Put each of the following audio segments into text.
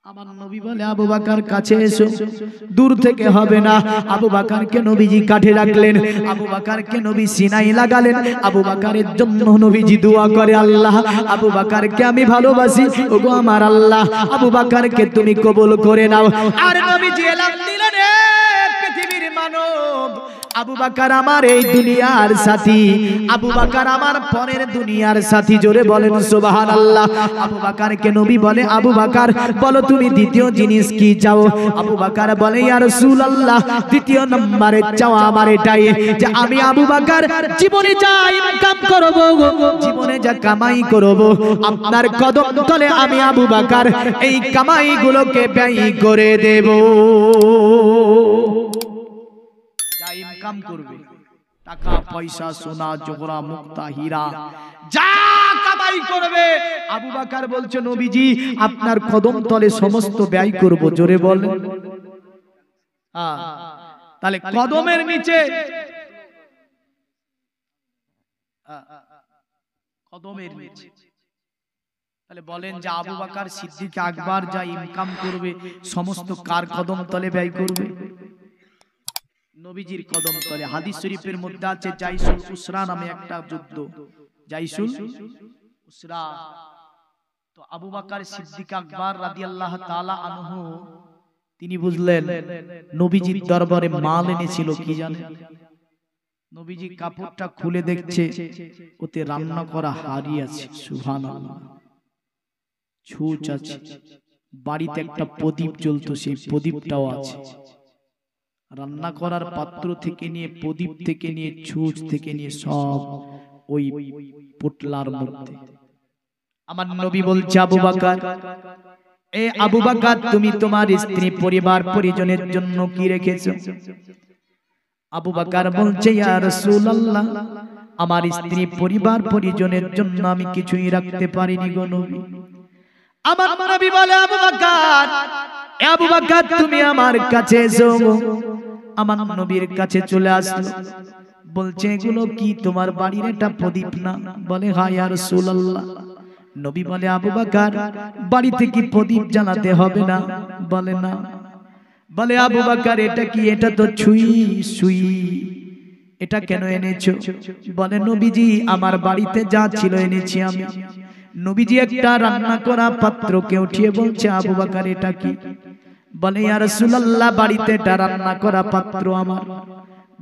আমার নবী বলে আবু বকর কাছে এসো, দূর থেকে হবে না। আবু বকরকে নবীজি কাঠে রাখলেন, আবু বকরকে নবী সিনায় লাগালেন। আবু বকরের জন্য নবীজি দোয়া করে, আল্লাহ আবু বকরকে আমি ভালোবাসি, ওগো আমার আল্লাহ আবু বকরকে তুমি কবুল করে নাও। আর নবীজি এলান দিলেন, পৃথিবীর মানব, আবু বকর আমার এই দুনিয়ার সাথী, আবু বকর আমার পরের দুনিয়ার সাথী। জোরে বলেন সুবহানাল্লাহ। আবু বকরকে নবী বলে, আবু বকর বলো তুমি দ্বিতীয় জিনিস কি চাও? আবু বকর বলে, ইয়া রাসূলুল্লাহ দ্বিতীয় নম্বরে চাও আমার এটাই যে আমি আবু বকর জীবনে যা ইনকাম করব, জীবনে যা কামাই করব, আপনার কদম তলে আমি আবু বকর এই কামাইগুলোকে ব্যয় করে দেব। ইনকাম করবে, টাকা পয়সা সোনা জোহরা মুক্তা হীরা যা কামাই করবে, আবু বকর বলছে নবীজি আপনার কদম তলে সমস্ত ব্যয় করব। জোরে বলেন। তাহলে কদমের নিচে, কদমের নিচে, তাহলে বলেন যে আবু বকর সিদ্দিক আকবর যা ইনকাম করবে সমস্ত কার কদম তলে ব্যয় করবে? নবীজির কদম তলে। হাদিস শরীফের মধ্যে আছে জাইসুল উসরা নামে একটা যুদ্ধ, জাইসুল উসরা। তো আবু বকর সিদ্দিক আকবর রাদিয়াল্লাহু তাআলা আনহু তিনি বুঝলেন নবীজির দরবারে মাল এনেছিল কি জানেন? নবীজি কাপড়টা খুলে দেখছে ওতে রান্না করা হাড়ি আছে, সুবহানাল্লাহ, ছুঁচ আছে, বাড়িতে একটা প্রদীপ জ্বলতো সেই প্রদীপটাও আছে। রান্না করার পাত্র থেকে নিয়ে, প্রদীপ থেকে নিয়ে, ছুঁচ থেকে নিয়ে সব ওই পোটলার মধ্যে। আমার নবী বলছে, আবু বকর, এ আবু বকর তুমি তোমার স্ত্রী পরিবার পরিজনের জন্য কি রেখেছো? আবু বকর বলছে, ইয়া রাসূলুল্লাহ আমার স্ত্রী পরিবার পরিজনের জন্য আমি কিছুই রাখতে পারিনি গো নবী। আমার নবী বলে, আবু বকর, আবু বকর তুমি আমার কাছে এসো। আমার নবীর কাছে চলে আসলো, বলছে এগুলো কি তোমার বাড়ির একটা প্রদীপ না? বলে হ্যাঁ ইয়া রাসূলুল্লাহ। নবী বলে, আবু বকর বাড়িতে কি প্রদীপ জ্বালাতে হবে না? বলে না। বলে আবু বকর এটা কি? এটা তো ছুঁই সুই, এটা কেন এনেছো? বলে নবীজি আমার বাড়িতে যা ছিল এনেছি আমি। নবীজি একটা রান্না করা পাত্রকে উঠিয়ে বলছে, আবু বকর এটা কি? বলে ইয়া রাসূলুল্লাহ বাড়িতে এটা রান্না করা পাত্র আমার,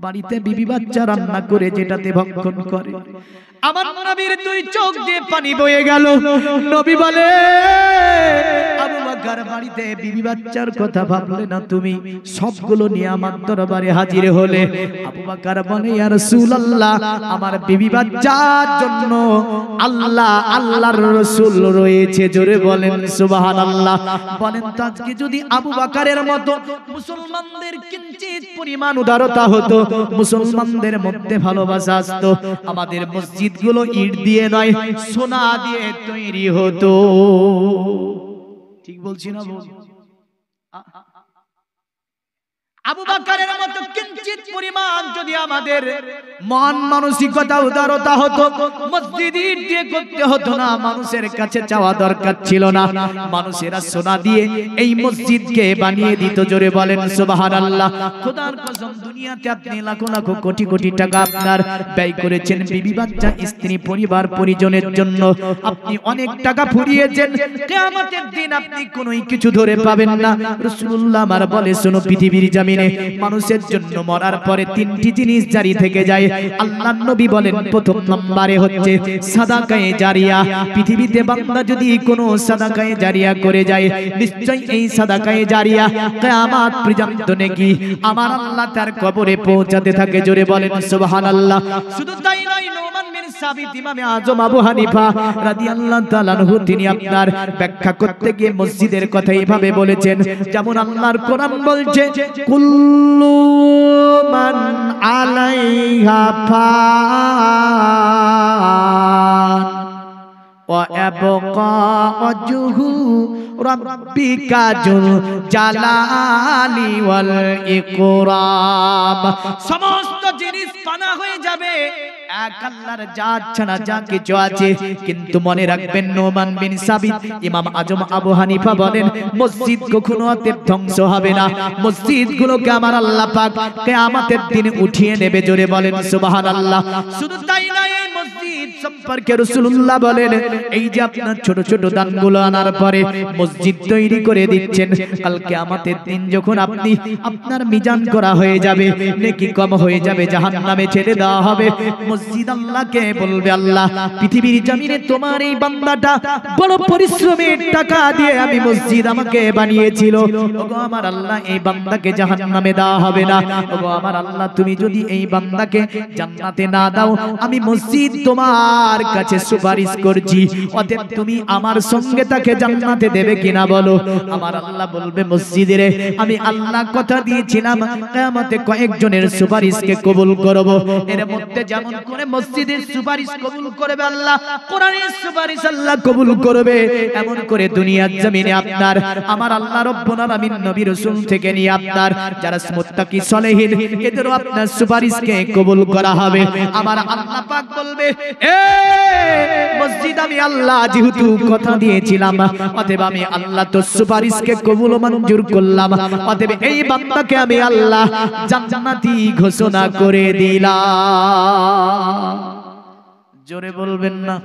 বাড়িতে বিবি বাচ্চা রান্না করে যেটাতে ভক্ষণ করে। আমার নবীর দুই চোখ দিয়ে পানি বয়ে গেল। নবী বলে, আবু বকর বাড়িতে বিবি বাচ্চার কথা ভাবলে না তুমি, সবগুলো নিয়ে আমার দরবারে হাজির হলে। আবু বকর বলে, ইয়া রাসূলুল্লাহ আমার বিবি বাচ্চার জন্য আল্লাহ আল্লাহর রাসূল রয়েছে। জোরে বলেন সুবহানাল্লাহ। বলেন তো আজকে যদি আবু বকরের মতো মুসলমানদের কিঞ্চিত পরিমাণ উদারতা হতো, মুসলমানদের মধ্যে ভালোবাসা আসতো, আমাদের মসজিদগুলো ইট দিয়ে নয় সোনা দিয়ে তৈরি হতো। ঠিক বলছি না? আবু বকরের মতো কিঞ্চিত পরিমাণ যদি আমাদের মন মানসিকতা উদারতা হতো, মসজিদ ইট দিয়ে করতে হতো না, মানুষের কাছে চাওয়া দরকার ছিল না, মানুষেরা সোনা দিয়ে এই মসজিদকে বানিয়ে দিত। জোরে বলেন সুবহানাল্লাহ। খোদার কসম দুনিয়াতে আপনি লাখ লাখ কোটি কোটি টাকা আপনার ব্যয় করেছেন বিবি বাচ্চা স্ত্রী পরিবার পরিজনের জন্য, আপনি অনেক টাকা ফুরিয়েছেন, কিয়ামতের দিন আপনি কোনোই কিছু ধরে পাবেন না। রাসূলুল্লাহ আমার বলে শোনো, পৃথিবীর জমিনে মানুষের জন্য মরার পরে তিনটি জিনিস জারি থেকে যায়। আল্লাহর নবী বলেন প্রথম নম্বরে হচ্ছে সাদাকায়ে জারিয়া। পৃথিবীতে বান্দা যদি কোনো সাদাকায়ে জারিয়া করে যায়, নিশ্চয়ই এই সাদাকায়ে জারিয়া কিয়ামত পর্যন্ত নেকি আমার আল্লাহ তার কবরে পৌঁছাতে থাকে। জোরে বলেন সুবহানাল্লাহ। শুধু তাই নয়, নোমান বিন সাবিত ইমামে আজম আবু হানিফা রাদিয়াল্লাহু তাআলা আনহু তিনি আপনার ব্যাখ্যা করতে গিয়ে মসজিদের কথা এইভাবে বলেছেন, যেমন আল্লাহর কোরআন বলছে, কুল্লু মান আলাইহা ফান ওয়া আবকা ওয়াজহু রাব্বিকা যুল জালালি ওয়াল ইকরাম। সমস্ত জিনিস ফানা হয়ে যাবে, এক আল্লাহর জাত ছাড়া যা কিছু আছে। কিন্তু মনে রাখবেন নোমান বিন সাবিত ইমাম আজম আবু হানিফা বলেন মসজিদ কখনো ধ্বংস হবে না, মসজিদগুলোকে আমার আল্লাহ পাক কিয়ামতের দিনে উঠিয়ে নেবে। জোরে বলেন সুবহানাল্লাহ। শুধু তাই নয়, এই মসজিদ সম্পর্কে রাসূলুল্লাহ বলেন এই যে আপনার ছোট ছোট দানগুলো আনার পরে মসজিদ তৈরি করে দিচ্ছেন, কাল কিয়ামতের দিন যখন আপনি আপনার মিজান করা হয়ে যাবে, নেকি কম হয়ে যাবে, জাহান্নামে ছেড়ে দেওয়া হবে, মসজিদ আল্লাহকে বলবে আল্লাহ পৃথিবীর জমিনে তোমার এই বান্দাটা বড় পরিশ্রমের টাকা দিয়ে আমি মসজিদ আমাকে বানিয়েছিল, ওগো আমার আল্লাহ এই বান্দাকে জাহান্নামে দেওয়া হবে না। ওগো আমার আল্লাহ তুমি যদি এই বান্দাকে জান্নাতে না দাও, আমি মসজিদ তোমার কাছে সুপারিশ করছি, অতএব তুমি আমার সঙ্গে তাকে জান্নাতে দেবে কিনা বলো। আমার আল্লাহ বলবে মসজিদের আমি আল্লাহ কথা দিয়েছিলাম কিয়ামতে কয়েকজনের সুপারিশকে কবুল করব। এর মধ্যে যেমন করে মসজিদের সুপারিশ কবুল করবে আল্লাহ, কোরআনের সুপারিশ আল্লাহ কবুল করবে, এমন করে দুনিয়ার জমিনে আপনার আমার আল্লাহ রব্বুল আলামিন নবী রাসূল থেকে নিয়ে আপনার যারা মুত্তাকি সলেহিন এদেরও আপনার সুপারিশকে কবুল করা হবে। আমার আল্লাহ পাক বলবে এ মসজিদ আমি আল্লাহ যেহেতু কথা দিয়েছিলাম, অতএব আমি আল্লাহ তো সুপারিশকে কবুল মঞ্জুর করলাম, অতএব এই বান্দাকে আমি আল্লাহ জান্নাতি ঘোষণা করে দিলাম। জোরে বলবেন না।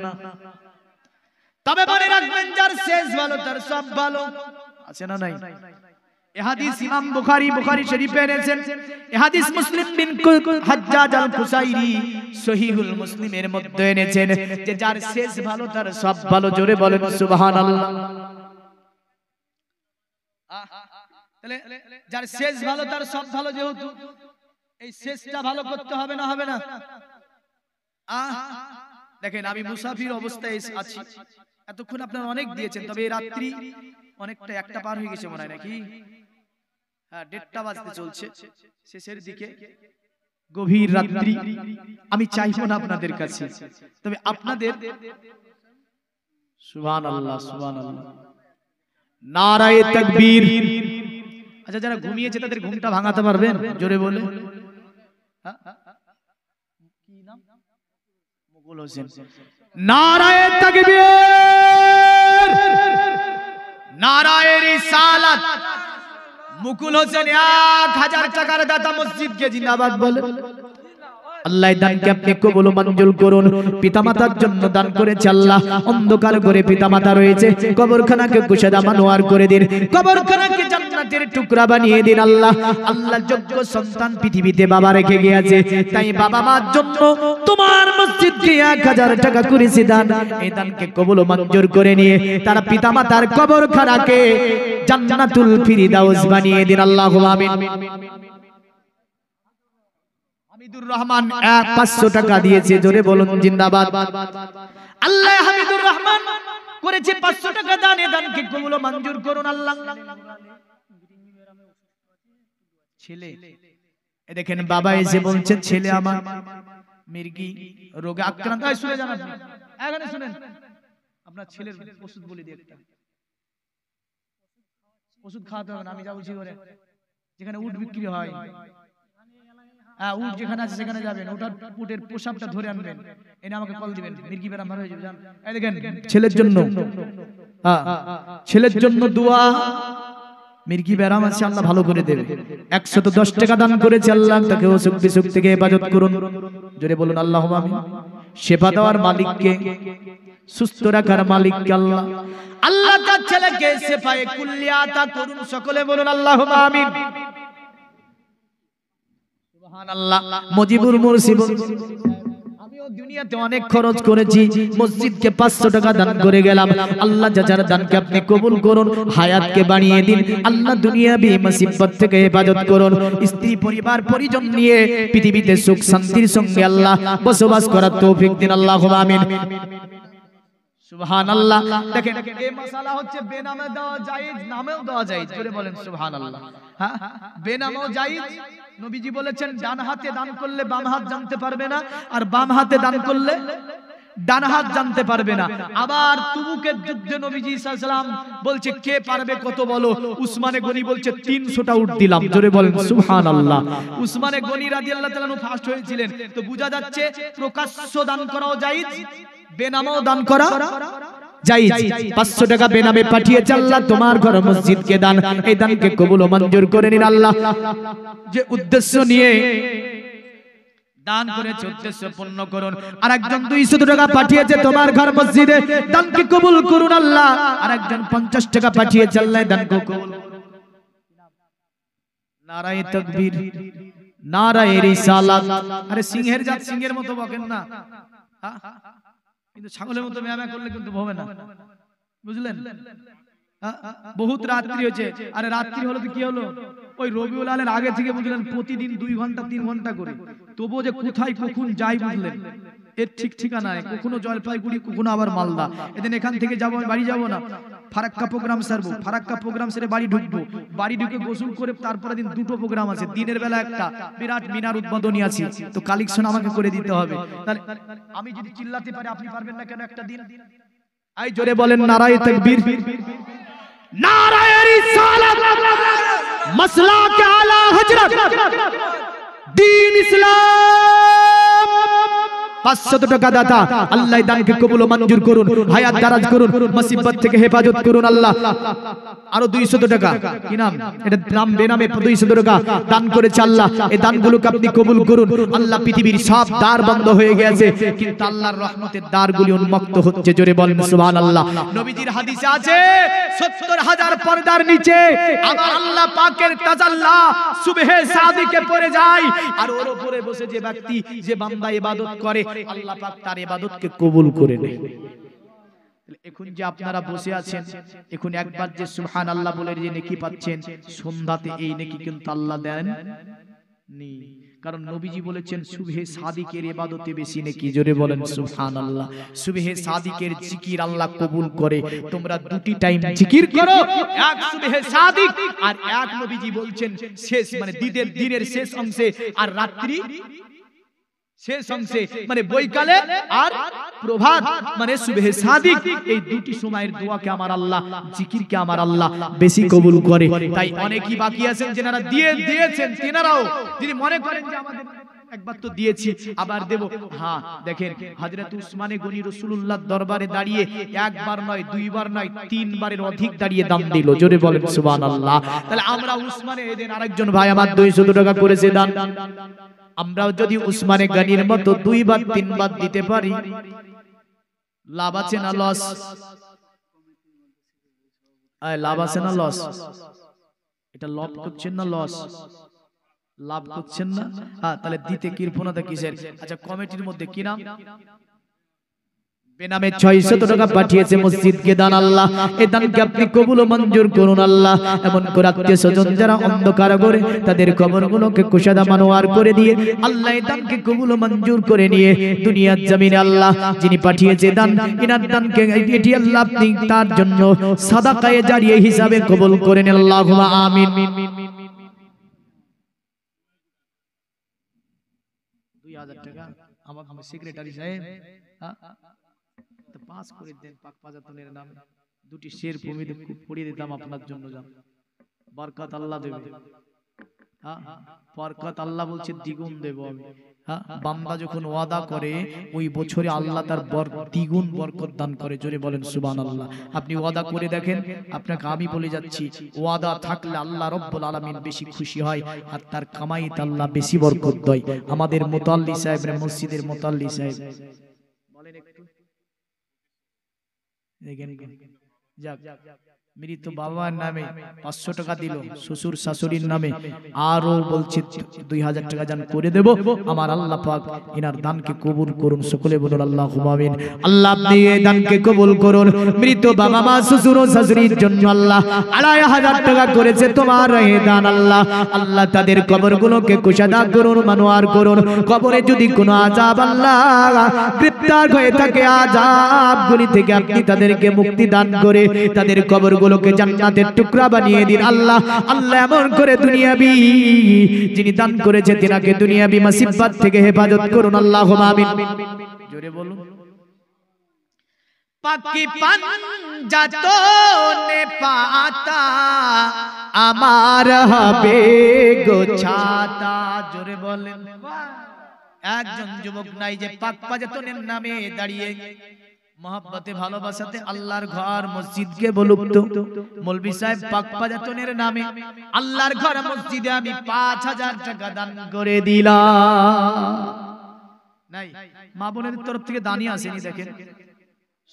তবে মনে রাখবেন যার শেষ ভালো তার সব ভালো, আছে না নাই? এ হাদিস ইমাম বুখারী শরীফে এনেছেন, এ হাদিস মুসলিম বিন হাজ্জাজ আল কুসাইরি সহিহুল মুসলিমের মধ্যে এনেছেন যে যার শেষ ভালো তার সব ভালো। জোরে বলেন সুবহানাল্লাহ। তাহলে যার শেষ ভালো তার সব ভালো, যেহেতু এই শেষটা ভালো করতে হবে না, হবে না? দেখেন আমি মুসাফির অবস্থায় আছি, এতক্ষণ আপনারা অনেক দিয়েছেন, তবে এই রাত্রি অনেকটা একটা পার হয়ে গেছে মনে হয় নাকি? হ্যাঁ, 1:30 বাজতে চলছে, শেষের দিকে, গভীর রাত্রি। আমি চাইবো না আপনাদের কাছে, তবে আপনাদের সুবহানাল্লাহ সুবহানাল্লাহ নারায়ে তাকবীর। আচ্ছা যারা ঘুমিয়েছে তাদের ঘুমটা ভাঙাতে পারবেন? জোরে বলে। কি নাম? মুকুল হোসেন। নারায়ে তাকবীর, নারায়ে রিসালাত। মুকুল হোসেন 1000 টাকার দাতা মসজিদকে জিন্দাবাদ বলে। আল্লাহ দানকে আপনি কবুল মঞ্জুর করুন। পিতামাতার জন্য দান করেছে আল্লাহ, অন্ধকার করে পিতামাতা রয়েছে, কবরখানাকে কুশাদা মানোয়ার করে দিন, কবরখানাকে জান্নাতের টুকরা বানিয়ে দিন আল্লাহ। আল্লাহ যোগ্য সন্তান পৃথিবীতে বাবা রেখে গিয়েছে, তাই বাবা মার জন্য তোমার মসজিদকে 1000 টাকা করেছে দান। এই দানকে কবুল মঞ্জুর করে নিয়ে তারা পিতামাতার কবরখানাকে জান্নাতুল ফিরদাউস বানিয়ে দিন আল্লাহুম্মা আমিন। হামিদুর রহমান 500 টাকা দিয়েছে, জোরে বলুন জিন্দাবাদ। আল্লাহ হামিদুর রহমান করেছে 500 টাকা দান, এই দানকে কবুল মঞ্জুর করুন আল্লাহ। ছেলে এ দেখেন বাবা এসে বলছেন ছেলে আমার মির্গি রোগে আক্রান্ত। শুনে যান আপনি, এখানে শুনেন, আপনার ছেলের ওষুধ বলে দিই একটা। ওষুধ খাওয়াতে হবে না, আমি যা বলছি করে, যেখানে উট বিক্রি হয়, উট যেখানে আছে সেখানে যাবেন, ওটার উটের পোশাকটা ধরে আনবেন, এনে আমাকে কল দিবেন, মির্গি বেরাম ভালো হয়ে যাবে। জান এই দেখেন ছেলের জন্য, ছেলের জন্য দোয়া, মির্গি বেরাম আছে আল্লাহ ভালো করে দেবে। 110 টাকা দান করেছে আল্লাহ, তাকে অসুখ বিসুখ থেকে হেফাজত করুন। জোরে বলুন আল্লাহুম্মা আমিন। সেবা দেওয়ার মালিককে, সুস্থ রাখার মালিককে আল্লাহ। আল্লাহ তার ছেলেকে সেফায়ে কুল্লিয়া আতা করুন, সকলে বলুন আল্লাহুম্মা আমিন। সুবহানাল্লাহ। মুজিবুর মুরসি আমিও দুনিয়াতে অনেক খরচ করেছি, মসজিদকে 500 টাকা দান করে গেলাম। আল্লাহ যার দানকে আপনি কবুল করুন, হায়াতকে বাড়িয়ে দিন আল্লাহ, দুনিয়াবি মুসিবত থেকে হেফাজত করুন। স্ত্রী পরিবার পরিজন নিয়ে পৃথিবীতে সুখ শান্তির সঙ্গে আল্লাহ বসবাস করার তৌফিক দিন আল্লাহুম্মা আমিন। সুবহানাল্লাহ। দেখেন এই মাসালা হচ্ছে বেনামে দেওয়া জায়েজ, নামেও দেওয়া জায়েজ। জোরে বলেন সুবহানাল্লাহ। হ্যাঁ, বেনামেও জায়েজ। নবীজি বলেছেন ডান হাতে দান করলে বাম হাত জানতে পারবে না, আর বাম হাতে দান করলে ডান হাত জানতে পারবে না। আবার তুবুকের যুদ্ধে নবীজি সাল্লাল্লাহু আলাইহি ওয়াসাল্লাম বলছে কে পারবে কত বলো। উসমানে গনি বলছে 300টা উট দিলাম, জোরে বলেন সুবহানাল্লাহ। উসমানে গনি রাদিয়াল্লাহু তাআলা আনহু ফার্স্ট হয়েছিলেন। তো বোঝা যাচ্ছে প্রকাশ্য দান করাও জায়েজ, বেনামেও দান করা জায়েজ। 500 টাকা বেনামে পাঠিয়েছে আল্লাহ তোমার ঘর মসজিদকে দান, এই দানকে কবুল ও মঞ্জুর করে নিন আল্লাহ। যে উদ্দেশ্য নিয়ে দান করেছে উদ্দেশ্য পূর্ণ করুন। আরেকজন 200 টাকা পাঠিয়েছে তোমার ঘর মসজিদে, দানকে কবুল করুন আল্লাহ। আরেকজন 50 টাকা পাঠিয়েছে আল্লাহ, দানকে কবুল। নারায়ে তাকবীর, নারায়ে রিসালাত। আরে সিংহের জাত সিংহের মতো বকেন না, কিন্তু ছাগলের মতো মেয়া করলে কিন্তু হবে না, বুঝলেন? বহুত রাত্রি হয়েছে। আরে রাত্রি হলো তো কি হলো, ওই রবিউল আলের আগে থেকে বুঝলেন প্রতিদিন 2 ঘন্টা 3 ঘন্টা করে, তবুও যে কোথায় কখন যাই বুঝলেন এর ঠিক ঠিকানা নাই। কখনো জলপাইগুড়ি, কখনো আবার মালদা। এদিন এখান থেকে যাবো, বাড়ি যাবো না, ফারাক্কা প্রোগ্রাম সারবো, ফারাক্কা প্রোগ্রাম সেরে বাড়ি ঢুকবো, বাড়ি ঢুকে গোসল করে তারপরে দিন 2টো প্রোগ্রাম আছে। দিনের বেলা একটা বিরাট মিনার উদ্বোধনী আছে, তো কালেকশন আমাকে করে দিতে হবে। তাহলে আমি যদি চিল্লাতে পারি আপনি পারবেন না কেন একটা দিন? আই জোরে বলেন নারায়ে তাকবীর, নারায়ে রিসালাত, মাসলাক আলা হযরত দ্বীন ইসলাম। 500 টাকা দাতা আল্লাহ দানকে কবুল ও মঞ্জুর করুন, হায়াত দারাজ করুন, মুসিবত থেকে হেফাজত করুন আল্লাহ। আরো 200 টাকা, কি নাম এটা, নাম বেনামে 200 টাকা দান করেছে আল্লাহ। এই দানগুলোকে আপনি কবুল করুন আল্লাহ। পৃথিবীর সব দ্বার বন্ধ হয়ে গেছে, কিন্তু আল্লাহর রহমতের দ্বারগুলি উন্মুক্ত হচ্ছে, জোরে বলেন সুবহানাল্লাহ। নবীজির হাদিসে আছে 70,000 পর্দার নিচে আমার আল্লাহ পাকের তাজাল্লা সুবহে সাদিকে পড়ে যায়, আর ওর উপরে বসে যে ব্যক্তি, যে বান্দা ইবাদত করে, আল্লাহ পাক তার ইবাদতকে কবুল করে নেয়। এখন যে আপনারা বসে আছেন, এখন একবার যে সুবহানাল্লাহ বলে যে নেকি পাচ্ছেন, সন্ধ্যাতে এই নেকি কিন্তু আল্লাহ দেন নি। কারণ নবীজি বলেছেন সুবহে সাদিকের ইবাদতে বেশি নেকি, জোরে বলেন সুবহানাল্লাহ। সুবহে সাদিকের জিকির আল্লাহ কবুল করে। তোমরা 2টি টাইম জিকির করো, এক সুবহে সাদিক আর এক নবীজি বলছেন শেষ মানে দিনের শেষ অংশে আর রাত্রি শেষ অংশে, মানে বৈকালে আর প্রভাত মানে সুবহে সাদিক। এই 2টি সময়ের দোয়াকে আমার আল্লাহ, জিকিরকে আমার আল্লাহ বেশি কবুল করে। তাই অনেকেই বাকি আছেন যারা দিয়েছেন, তেনারাও যদি মনে করেন যে আমাদের একবার তো দিয়েছি আবার দেব, হ্যাঁ দেখেন হযরত উসমানে গনি রাসূলুল্লাহর দরবারে দাঁড়িয়ে একবার নয়, 2বার নয়, 3বারের অধিক দাঁড়িয়ে দান দিল, জোরে বলেন সুবহানাল্লাহ। তাহলে আমরা উসমানে এদিন আরেকজন ভাই আমার 200 টাকা করেছে দান, আমরাও যদি উসমানে গনির মতো 2বার 3বার দিতে পারি, লাভ আছে না লস? লাভ আছে না লস? এটা লাভ করছেন না লস? লাভ করছেন না? হ্যাঁ, তাহলে দিতে কৃপণতা কিসের? আচ্ছা কমিটির মধ্যে কি নাম? বেনামে 600 টাকা পাঠিয়েছে মসজিদকে দান আল্লাহ। এই দানকে আপনি কবুল ও মঞ্জুর করুন আল্লাহ। এমন করে আত্মীয় স্বজন যারা অন্ধকার করে তাদের কবরগুলোকে কুশাদা মানোয়ার করে দিয়ে আল্লাহ এই দানকে কবুল ও মঞ্জুর করে নিয়ে দুনিয়ার জমিনে আল্লাহ যিনি পাঠিয়েছে দান, ইনার দানকে এটি আল্লাহ আপনি তার জন্য সাদাকায়ে জারিয়া হিসাবে কবুল করে নিন, আল্লাহুম্মা আমিন। 2000 টাকা আমার সেক্রেটারি সাহেব পাস করে দেন, পাক পাজাতনের নামে 2টি শের ভূমিতে পড়িয়ে দিতাম আপনার জন্য, যান বরকত আল্লাহ দেবে। হ্যাঁ, বরকত আল্লাহ বলছে দ্বিগুণ দেব আমি। হ্যাঁ, বান্দা যখন ওয়াদা করে ওই বছরে আল্লাহ তার দ্বিগুণ বরকত দান করে, জোরে বলেন সুবহানাল্লাহ। আপনি ওয়াদা করে দেখেন, আপনাকে আমি বলে যাচ্ছি ওয়াদা থাকলে আল্লাহ রব্বুল আলামিন বেশি খুশি হয় আর তার কামাইতে আল্লাহ বেশি বরকত দেয়। আমাদের মুতাল্লি সাহেবের মসজিদের মুতাল্লি সাহেব বলেন একটু যাক, মৃত বাবার নামে 500 টাকা দিল, শ্বশুর শাশুড়ির নামে আরো বলছে 2000 টাকা দান করে দেব। আমার আল্লাহ পাক ইনার দানকে কবুল করুন, সকলে বলুন আল্লাহুম্মা আমিন। আল্লাহ আপনি এই দানকে কবুল করুন। মৃত বাবা মা শ্বশুর ও শাশুড়ির জন্য আল্লাহ 2500 টাকা করেছে তোমার এই দান আল্লাহ। আল্লাহ তাদের কবরগুলোকে কুশাদা করুন, মানোয়ার করুন। কবরে যদি কোনো আযাব আল্লাহ গ্রেফতার হয়ে থাকে, আযাবগুলি থেকে আপনি তাদেরকে মুক্তি দান করে তাদের কবরগুলোকে জান্নাতের টুকরা বানিয়ে দিন আল্লাহ। আল্লাহ এমন করে দুনিয়াবি যিনি দান করেছে তিনাকে দুনিয়াবি মুসিবত থেকে হেফাজত করুন, আল্লাহুম্মা আমিন। জোরে বলুন পাকি পাঞ্জাতনে পাতা আমার হবে গোছাতা। জোরে বলেন। একজন যুবক নাই যে পাক পাঞ্জাতনের নামে দাঁড়িয়ে মহব্বতে ভালোবাসাতে আল্লাহর ঘর মসজিদকে বলুক তো মৌলভী সাহেব পাক পাঞ্জাতনের নামে আল্লাহর ঘর মসজিদে আমি 5000 টাকা দান করে দিলাম। নাই, মা বোনের তরফ থেকে দানি আসেনি। দেখেন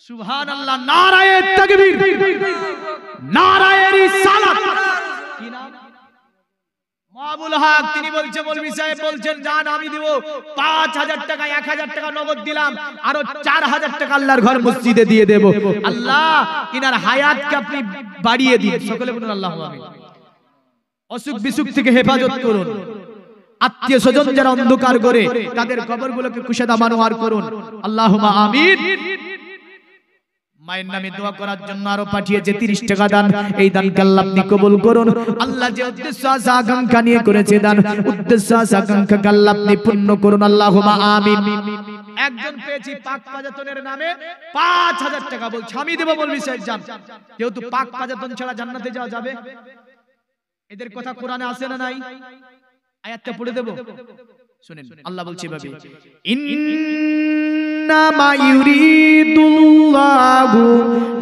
সুবহানাল্লাহ, নারায়ে তাকবীর, নারায়ে রিসালাত। কি নাম? মাহবুল হক। তিনি বলছেন, মৌলভী সাহেব বলছেন জান আমি দেব 5000 টাকা, 1000 টাকা নগদ দিলাম, আরো 4000 টাকা আল্লাহর ঘর মসজিদে দিয়ে দেব। আল্লাহ ইনার হায়াতকে আপনি বাড়িয়ে দিন। সকলে বলুন আল্লাহুম্মা আমিন। অসুখ বিসুখ থেকে হেফাজত করুন। আত্মীয় স্বজন যারা অন্ধকার করে তাদের কবরগুলোকে কুশাদা মানোয়ার করুন। আল্লাহুম্মা আমিন। মায়ের নামে দোয়া করার জন্য আরো পাঠিয়েছে 30 টাকা দান। এই দানকে আল্লাহ আপনি কবুল করুন। আল্লাহ যে উদ্দেশ্য আকাঙ্ক্ষা নিয়ে করেছে দান, উদ্দেশ্য আকাঙ্ক্ষা আল্লাহ আপনি পূর্ণ করুন। আল্লাহুম্মা আমিন। একজন পেয়েছি পাক পাঞ্জাতনের নামে 5000 টাকা, বলছে আমি দেব। মৌলভী সাহেব জান, যেহেতু পাক পাঞ্জাতন ছাড়া জান্নাতে যাওয়া যাবে, এদের কথা কোরআনে আছে না নাই? আয়াতটা পড়ে দেব, শুনেন। আল্লাহ বলছে এভাবে, ইন্নামা ইউরিদুল্লাহু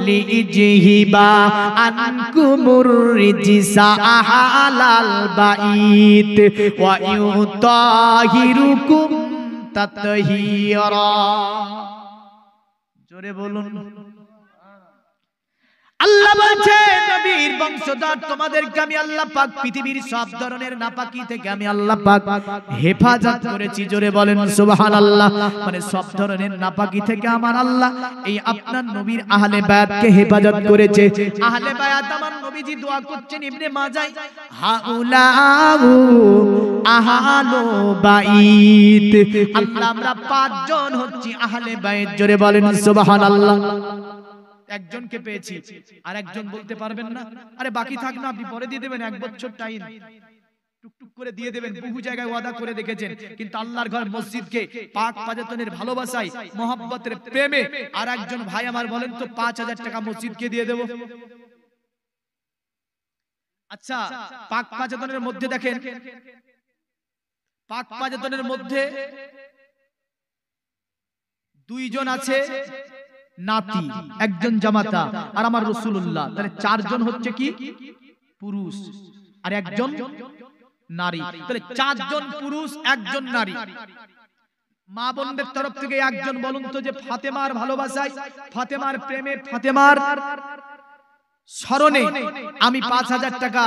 লিইজহিবা আনকুমুর রিজসা আহলাল বাইত ওয়া ইউতাহিরুকুম তাতহীরা। জোরে বলুন। আল্লাহ বলছে নবীর বংশধর তোমাদেরকে আমি আল্লাহ পাক পৃথিবীর সব ধরনের নাপাকি থেকে আমি আল্লাহ পাক হেফাজত করেছি। জোরে বলেন সুবহানাল্লাহ। মানে সব ধরনের নাপাকি থেকে আমার আল্লাহ এই আপনার নবীর আহলে বায়াতকে হেফাজত করেছে। আহলে বায়াত আমার নবীজি দোয়া করছেন ইবনে মাজাহ, হাউলাউ আহলু বাইত। আল্লাহ আমরা 5 জন হচ্ছি আহলে বাইত। জোরে বলেন সুবহানাল্লাহ। একজনকে পেয়েছি, আর একজন বলতে পারবেন না, আরে বাকি থাক না, আপনি পরে দিয়ে দেবেন, 1 বছর টাইম টুকটুক করে দিয়ে দেবেন। বহু জায়গায় ওয়াদা করে দেখেছেন, কিন্তু আল্লাহর ঘর মসজিদকে পাক পাঞ্জাতনের ভালোবাসায় মহব্বতের প্রেমে আর একজন ভাই আমার বলেন তো 5000 টাকা মসজিদকে দিয়ে দেব। আচ্ছা, পাক পাঞ্জাতনের মধ্যে দেখেন, পাক পাঞ্জাতনের মধ্যে 2 জন আছে নাতি, একজন জামাতা আর আমার রাসূলুল্লাহ। তাহলে 4 জন হচ্ছে কি পুরুষ আর একজন নারী। তাহলে 4 জন পুরুষ, 1 জন নারী। মা বোনদের তরফ থেকে একজন বলুন তো যে ফাতেমার ভালোবাসায়, ফাতেমার প্রেমে, ফাতেমার স্মরণে আমি 5000 টাকা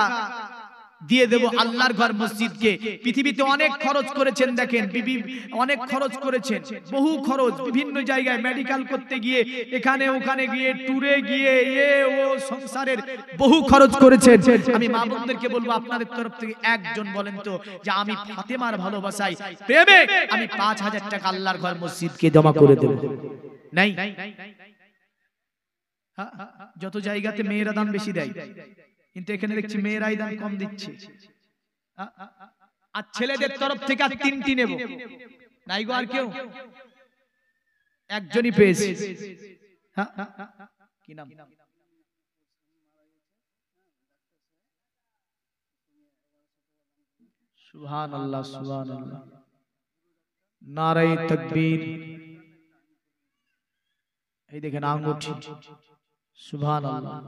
দিয়ে দেব আল্লাহর ঘর মসজিদকে। পৃথিবীতে অনেক খরচ করেছেন, দেখেন বিবি অনেক খরচ করেছেন, বহু খরচ, বিভিন্ন জায়গায় মেডিকেল করতে গিয়ে, এখানে ওখানে গিয়ে, ট্যুরে গিয়ে, ও সংসারের বহু খরচ করেছেন। আমি মা বোনদেরকে বলবো আপনাদের তরফ থেকে একজন বলেন তো যে আমি ফাতেমার ভালোবাসায় প্রেমে আমি 5000 টাকা আল্লাহর ঘর মসজিদকে জমা করে দেব। নাই? যত জায়গাতে মেয়েরা দান বেশি দেয়, কিন্তু এখানে দেখছি মেয়েরাই দান কম দিচ্ছে। আর ছেলেদের তরফ থেকে আর 3টি নেব, নাই গো আর কেউ? একজনই পেয়েছে। কি নাম? সুবহানাল্লাহ, সুবহানাল্লাহ, নারায়ে তাকবীর। এই দেখেন আঙ্গুঠি। সুবহানাল্লাহ।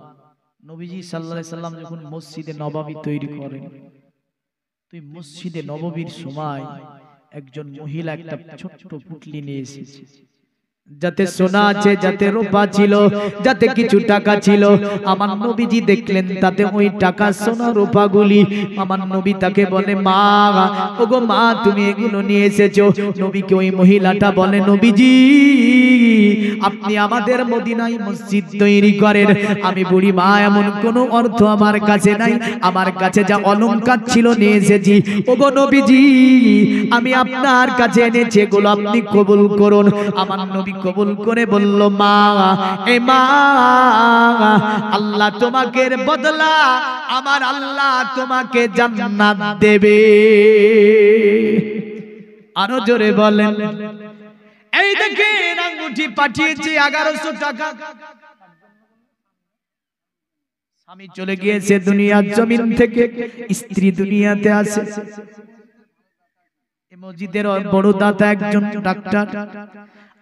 নবীজি সাল্লাল্লাহু আলাইহি সাল্লাম যখন মসজিদে নববী তৈরি করেন, তো মসজিদে নববীর সময় একজন মহিলা একটা ছোট্ট পুটলি নিয়ে এসেছে, যাতে সোনা আছে, যাতে রূপা ছিল, যাতে কিছু টাকা ছিল। আমার নবীজি দেখলেন তাতে ওই টাকা সোনা রূপাগুলি। আমার নবী তাকে বলে, মা, ওগো মা, তুমি এগুলো নিয়ে এসেছো। নবীকে ওই মহিলাটা বলে, নবীজি আপনি আমাদের মদিনায় মসজিদ তৈরি করেন, আমি বুড়ি মা, এমন কোনো অর্থ আমার কাছে নাই, আমার কাছে যা অলংকার ছিল নিয়ে এসেছি। ওগো নবীজি আমি আপনার কাছে এনেছি, এগুলো আপনি কবুল করুন। আমার নবী কবুল করে বলল, মা, এ মা, আল্লাহ তোমাকে বদলা আমার আল্লাহ তোমাকে জান্নাত দেবে। আরো জোরে বলেন। এই দেখেন আঙ্গুঠি পাঠিয়েছে 1100 টাকা। স্বামী চলে গিয়েছে দুনিয়ার জমিন থেকে, স্ত্রী দুনিয়াতে আছে। এই মসজিদের বড় দাতা একজন ডাক্তার।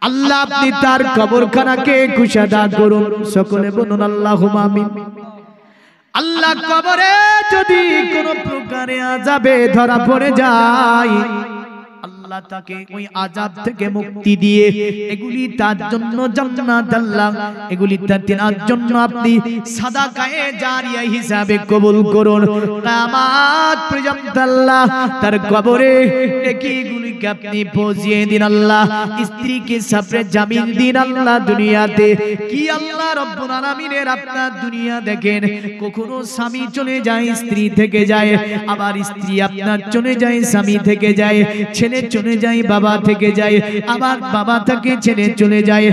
আল্লাহ আপনি তার কবরখানাকে কুশাদা করুন, সকলে বলুন আল্লাহুম্মা আমিন। আল্লাহ কবরে যদি কোন প্রকারে আযাবে ধরা পড়ে যায়, আল্লাহ তাকে ওই আযাব থেকে মুক্তি দিয়ে এগুলি তার জন্য জান্নাত, আল্লাহ এগুলি তার জন্য আপনি সাদাকায়ে জারিয়া হিসাবে কবুল করুন। কিয়ামত পর্যন্ত আল্লাহ তার কবরে নেকিগুলিকে আপনি পৌঁছিয়ে দিন আল্লাহ। স্ত্রীকে সবরে জামিন দিন আল্লাহ দুনিয়াতে। কি আল্লাহ রব্বুল আলামিনের আপনার দুনিয়া দেখেন, কখনো স্বামী চলে যায় স্ত্রী থেকে যায়, আবার স্ত্রী আপনার চলে যায় স্বামী থেকে যায়, ছেলে চলে যায় বাবা থেকে যায়, আবার বাবা থেকে ছেলে চলে যায়,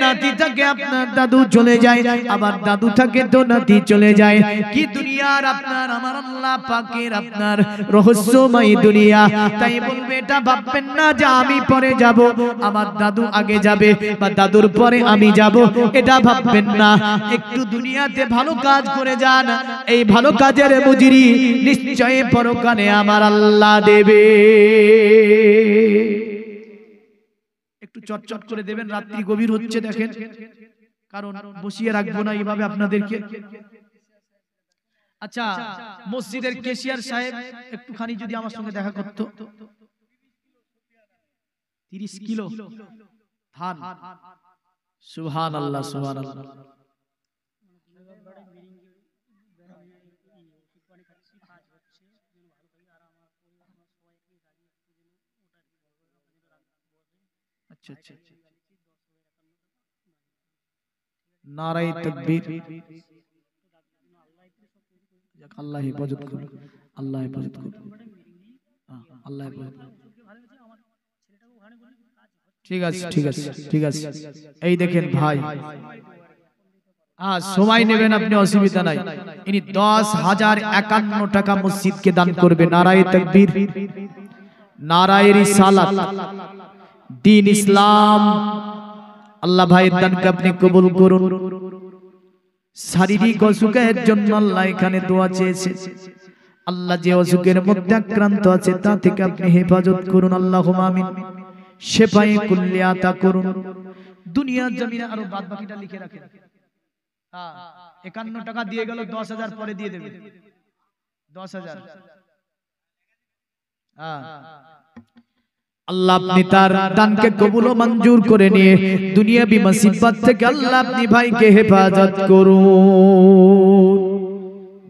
নাতি থেকে আপনার দাদু চলে যায়, আবার দাদু থেকে তো নাতি চলে যায়। কি দুনিয়ার আপনার আমার আল্লাহ পাকের আপনার রহস্যময় দুনিয়া। তাই বলবে এটা ভাববেন না যে আমি পরে যাব, আমার দাদু আগে যাবে বা দাদুর পরে আমি যাব, এটা ভাববেন না। একটু দুনিয়াতে ভালো কাজ করে যান, এই ভালো কাজের মজুরি নিশ্চয়ই পরকালে আমার আল্লাহ দেবে। একটু চটচট করে দেবেন, রাত্রি গভীর হচ্ছে দেখেন, কারণ বসিয়ে রাখবো না এইভাবে আপনাদেরকে। আচ্ছা, মসজিদের কেশিয়ার সাহেব একটুখানি যদি আমার সঙ্গে দেখা করতো। 30 কিলো ধান, সুবহানাল্লাহ সুবহানাল্লাহ। আচ্ছা আচ্ছা, নারায়ে তাকবীর। আল্লাহ হেফাজত করুন, আল্লাহ হেফাজত করুন, আল্লাহ হেফাজত করুন। ঠিক আছে ঠিক আছে ঠিক আছে। এই দেখেন ভাই, সময় নেবেন আপনি, অসুবিধা নাই। ইনি 10,051 টাকা মসজিদকে দান করবে। নারায়ে তাকবীর, নারায়ে রিসালাত, দ্বীন ইসলাম। আল্লাহ ভাইয়ের দানকে আপনি কবুল করুন। শারীরিক অসুখের জন্য আল্লাহ এখানে দোয়া চেয়েছে। আল্লাহ যে অসুখের মধ্যে আক্রান্ত আছে তা থেকে আপনি হেফাজত করুন, আল্লাহুম্মা আমিন। শেফায়ে কুল্লি আতা করুন। দুনিয়ার জমিনে আরো বাদ বাকিটা লিখে রাখেন। 51 টাকা দিয়ে গেল, 10,000 পরে দিয়ে দেবে। 10,000। আল্লাহ আপনি তার দানকে কবুল ও মঞ্জুর করে নিয়ে দুনিয়াবি মুসিবত থেকে আল্লাহ আপনি ভাইকে হেফাজত করুন।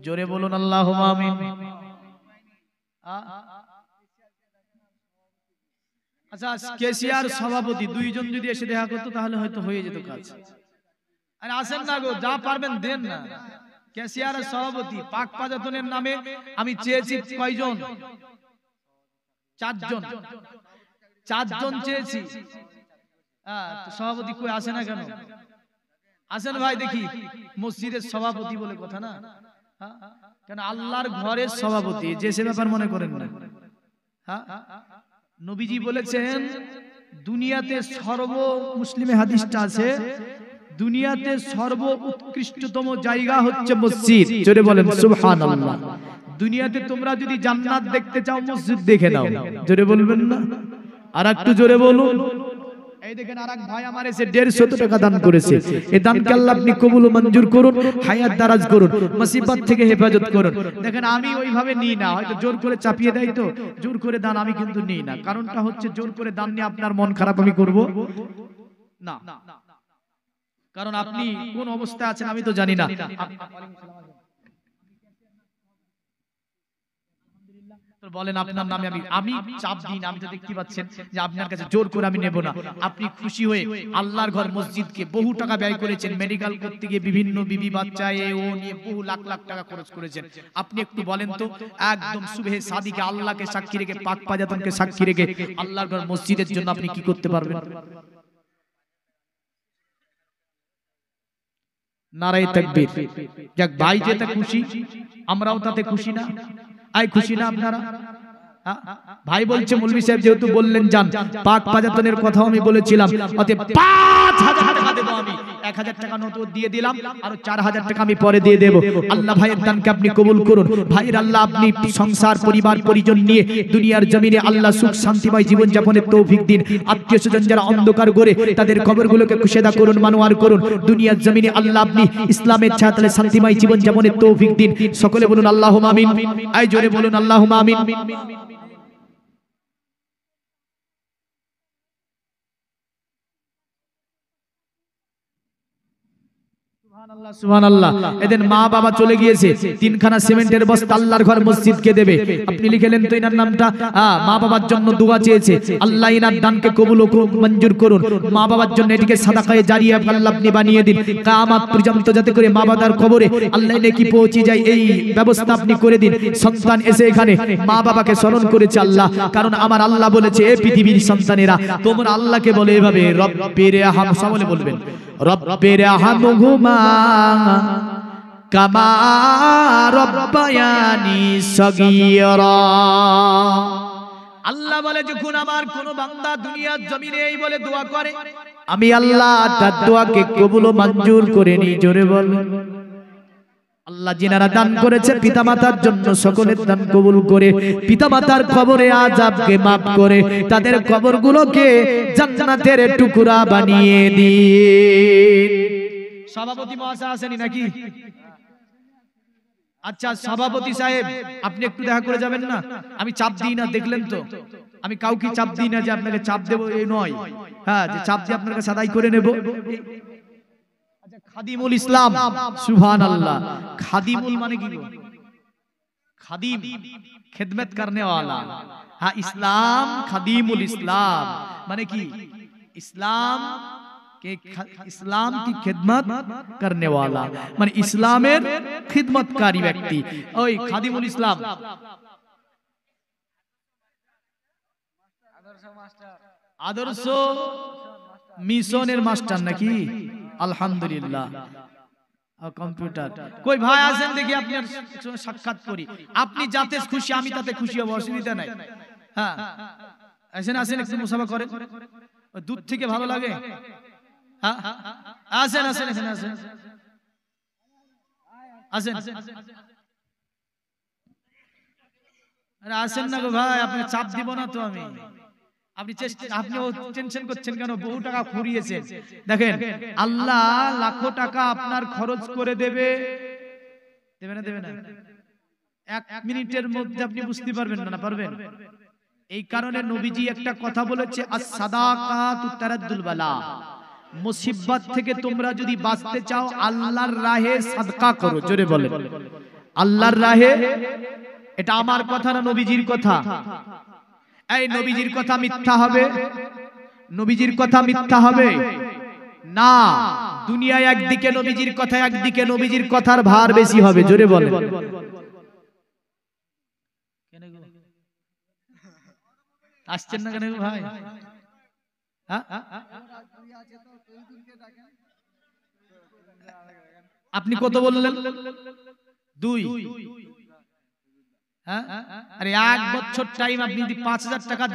জোরে বলুন আল্লাহুম্মা আমিন। আচ্ছা, কেসিআর সভাপতি দুইজন যদি এসে দেখা করতো তাহলে হয়তো হয়ে যেত কাজ। আরে আসেন না গো, যা পারবেন দেন না। কেসিআর সভাপতি পাক পাজাতনের নামে আমি চেয়েছি কয়জন? 4 জন। 4 জন চেয়েছি। সভাপতি কই আসে না কেন? আসেন ভাই দেখি। মসজিদের সভাপতি বলে কথা না, কেন আল্লাহর ঘরের সভাপতি, যে সে ব্যাপার মনে করেন না। নবীজি বলেছেন দুনিয়াতে মুসলিমে হাদিসটা আছে, দুনিয়াতে সর্ব উৎকৃষ্টতম জায়গা হচ্ছে মসজিদ। জোরে বলেন সুবহানাল্লাহ। দুনিয়াতে তোমরা যদি জান্নাত দেখতে চাও মসজিদ দেখে নাও। জোরে বলবেন না? আর একটু জোরে বলুন। এই দেখেন আরেক ভাই আমার এসে 150 টাকা দান করেছে। এই দানকে আল্লাহ আপনি কবুল ও মঞ্জুর করুন, হায়াত দারাজ করুন, মুসিবত থেকে হেফাজত করুন। দেখেন আমি ওইভাবে নিই না, হয়তো জোর করে চাপিয়ে দেয় তো, জোর করে দান আমি কিন্তু নিই না। কারণটা হচ্ছে জোর করে দান নিয়ে আপনার মন খারাপ আমি করব না, কারণ আপনি কোন অবস্থায় আছেন আমি তো জানি না। বলেন আপনার নামে আমি চাপ দিই না। আমি তো দেখতে পাচ্ছেন যে আপনার কাছে জোর করে আমি নেব না। আপনি খুশি হয়ে আল্লাহর ঘর মসজিদকে বহু টাকা ব্যয় করেছেন, মেডিকেল করতে গিয়ে বিভিন্ন বিবি বাচ্চা ও নিয়ে বহু লাখ লাখ টাকা খরচ করেছেন। আপনি একটু বলেন তো, একদম সুবহে সাদিকে আল্লাহকে সাক্ষী রেখে, পাক পাজাতনকে সাক্ষী রেখে আল্লাহর ঘর মসজিদের জন্য আপনি কি করতে পারবেন? নারায়ে তাকবীর। যাক ভাই যেটা খুশি আমরাও তাতে খুশি না? আই খুশি না আপনারা? ভাই বলছে মৌলভী সাহেব যেহেতু বললেন যান, পাক পাজাতনের কথাও আমি বলেছিলাম, অতএব 5000 টাকা দেব আমি, 1000 টাকা নগদ দিয়ে দিলাম, আর 4000 টাকা আমি পরে দিয়ে দেব। আল্লাহ ভাইয়ের দানকে আপনি কবুল করুন। ভাইয়ের আল্লাহ আপনি সংসার পরিবার পরিজন নিয়ে দুনিয়ার জমিনে আল্লাহ সুখ শান্তিময় জীবন যাপনের তৌফিক দিন। আত্মীয় স্বজন যারা অন্ধকার করে তাদের কবরগুলোকে কুশেদা করুন, মানোয়ার করুন। দুনিয়ার জমিনে আল্লাহ আপনি ইসলামের ছায়াতলে শান্তিময় জীবন যাপনের তৌফিক দিন। সকলে বলুন আল্লাহুম্মা আমিন। আই জোরে বলুন আল্লাহুম্মা আমিন। সুবহানাল্লাহ। এদের মা বাবা চলে গিয়েছে, 3খানা সিমেন্টের বস্তা আল্লাহর ঘর মসজিদকে দেবে। আপনি লিখেলেন তো এনার নামটা, মা বাবার জন্য দোয়া চেয়েছে, আল্লাহ এনার দানকে কবুল ও মঞ্জুর করুন। মা বাবার জন্য এটিকে সাদাকায়ে জারিয়া আল্লাহ আপনি বানিয়ে দিন, কিয়ামত পর্যন্ত যাতে করে মা বাবার কবরে আল্লাহ নেকি পৌঁছে যায় এই ব্যবস্থা আপনি করে দিন। সন্তান এসে এখানে মা বাবাকে স্মরণ করেছে আল্লাহ, কারণ আমার আল্লাহ বলেছে এ পৃথিবীর সন্তানেরা তোমরা আল্লাহকে বলে এভাবে রব্বির হাম, সকলে বলবেন রব্বির হামহুমা কামা রব্বায়ানি সগীরা। আল্লাহ বলে যখন আমার কোন বান্দা দুনিয়ার জমিনে এই বলে দোয়া করে, আমি আল্লাহ তার দোয়াকে কবুল ও মঞ্জুর করে নি। জোরে বল আল্লাহ যিনারা দান করেছে পিতামাতার জন্য সকলের দান কবুল করে, পিতামাতার কবরে আযাবকে মাফ করে, তাদের কবরগুলোকে জান্নাতের টুকরা বানিয়ে দিন। সভাপতি মহাশয় আসেনি নাকি? আচ্ছা সভাপতি সাহেব আপনি একটু দেখা করে যাবেন না? আমি চাপ দিই না, দেখলেন তো আমি কাউকে চাপ দিই না যে আপনাকে চাপ দেব, এই নয়। হ্যাঁ, যে চাপ দিয়ে আপনাকে সাদাই করে নেব। খাদিমুল ইসলাম, সুবহানাল্লাহ। খাদিমুল মানে কি? খাদিম, খেদমত करने वाला। हाँ, इस्लाम खादिमुल इस्लाम মানে কি? इस्लाम के इस्लाम की खिदमत करने वाला মানে ইসলামের খিদমতকারী ব্যক্তি, ওই খাদিমুল ইসলাম। আদর্শ মিশনের মাস্টার নাকি? আলহামদুলিল্লাহ। কম্পিউটার কই ভাই আসেন দেখি, আপনার সঙ্গে সাক্ষাৎ করি। আপনি যাতে খুশি আমি তাতে খুশি হব, অসুবিধা নাই। হ্যাঁ আসেন আসেন, একটু মুসাফা করেন, দূর থেকে ভালো লাগে। হ্যাঁ আসেন আসেন এখানে আসেন আসেন। আরে আসেন না গো ভাই, আপনাকে চাপ দিব না তো আমি। আপনি টেনশন করছেন কেন? বহু টাকা ফুরিয়েছেন। দেখেন আল্লাহ লাখো টাকা আপনার খরচ করে দেবে, দেবে না? দেবে না? 1 মিনিটের মধ্যে আপনি বুঝতে পারবেন না, পারবেন? এই কারণে নবীজি একটা কথা বলেছে, আস-সাদাকাতু তারাদ্দুল বালা। মুসিবত থেকে তোমরা যদি বাঁচতে চাও আল্লাহর রাহে সাদকা করো। জোরে বলেন আল্লাহর রাহে। এটা আমার কথা না, নবীজির কথা। এই নবীজির কথা মিথ্যা হবে? নবীজির কথা মিথ্যা হবে না। দুনিয়ায় একদিকে নবীজির কথা, একদিকে নবীজির কথার ভার বেশি হবে। জোরে বলেন। আসছেন না কেন ভাই? আপনি কত বললেন? 2। আরে 1 বছর টাইম, আপনি যদি 5000 টাকা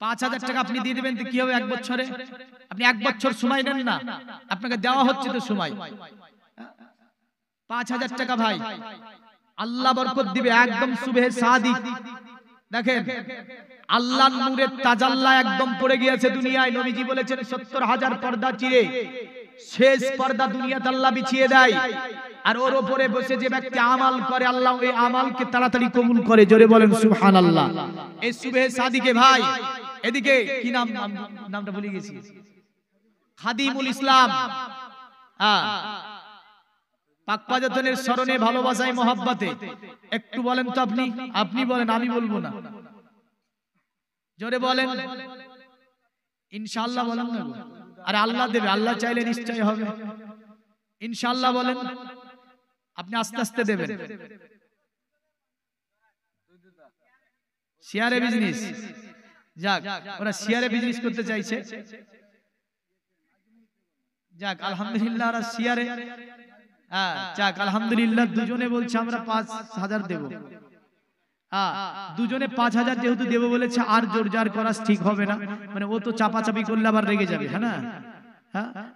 5000 টাকা আপনি দিয়ে দিবেন তো কি হবে 1 বছরে? আপনি 1 বছর সময় নেন না, আপনাকে দেওয়া হচ্ছে তো সময়। 5000 টাকা ভাই আল্লাহ বরকত দিবে, একদম সুবহে সাদিক। দেখেন আল্লাহর নূরের তাজাল্লা একদম পড়ে গিয়েছে দুনিয়ায়। নবীজি বলেছেন 70000 পর্দা চিরে শেষ পর্দা দুনিয়াতে আল্লাহ বিছিয়ে দেয়, আর ওর উপরে বসে যে ব্যক্তি আমাল করে আল্লাহ ওই আমালকে তাড়াতাড়ি কবুল করে। জোরে বলেন সুবহানাল্লাহ। এই সুবহে সাদিকে ভাই, এদিকে কি নাম, নামটা ভুলে গেছি, খাদিমুল ইসলাম। পাক পাজাতনের স্মরণে, ভালোবাসায়, মহব্বতে একটু বলেন তো আপনি, আপনি বলেন, আমি বলবো না। জোরে বলেন ইনশাআল্লাহ বলেন না। আরে আল্লাহ দেবে, আল্লাহ চাইলে নিশ্চয় হবে। ইনশাআল্লাহ বলেন, আপনি আস্তে আস্তে দেবেন। শেয়ারে বিজনেস, যাক ওরা শেয়ারে বিজনেস করতে চাইছে, যাক আলহামদুলিল্লাহ ওরা শেয়ারে হ্যাঁ যাক আলহামদুলিল্লাহ, দুজনে বলছে আমরা 5,000 দেব। দুজনে 5,000 যেহেতু দেব বলেছে, আর জোর জার করা ঠিক হবে না, মানে ও তো চাপাচাপি করলে আবার রেগে যাবে। হ্যাঁ না?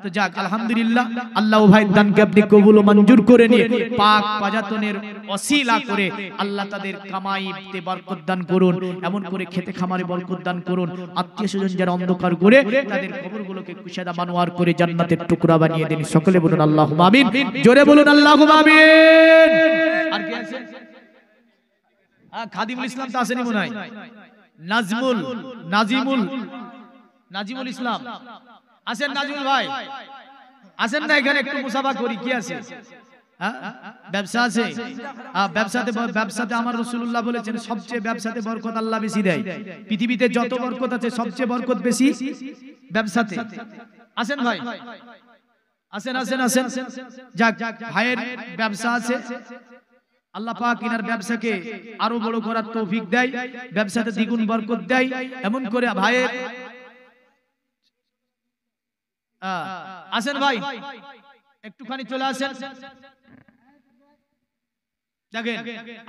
তো যাক আলহামদুলিল্লাহ, আল্লাহ ভাই দানকে আপনি কবুল ও মঞ্জুর করে নিয়ে পাক পাজাতনের ওসিলা করে আল্লাহ তাদের কামাইতে বরকত দান করুন, এমন করে খেতে খামারে বরকত দান করুন, আত্মীয় স্বজন যারা অন্ধকার করে তাদের কবরগুলোকে কুশাদা বানোয়ার করে জান্নাতের টুকরা বানিয়ে দিন। সকলে বলুন আল্লাহুম্মা আমিন, জোরে বলুন আল্লাহুম্মা আমিন। আর কি আছে? খাদিমুল ইসলাম তো আসেনি মনে হয়, নাজিমুল ইসলাম আসেন। নাজিমুল ভাই আসেন না এখানে, একটু মুসাফা করি। কি আছে? ব্যবসা আছে? ব্যবসাতে আমার রাসূলুল্লাহ বলেছেন সবচেয়ে ব্যবসাতে বরকত আল্লাহ বেশি দেয়। পৃথিবীতে যত বরকত আছে সবচেয়ে বরকত বেশি ব্যবসাতে। আসেন ভাই, আসেন আসেন আসেন। যাক ভাইয়ের ব্যবসা আছে, আল্লাহ পাক ইনার ব্যবসাকে আরো বড় করার তৌফিক দেয়, ব্যবসাতে দ্বিগুণ বরকত দেয়। এমন করে ভাইয়ের আসেন ভাই, একটুখানি চলে আসেন। দেখেন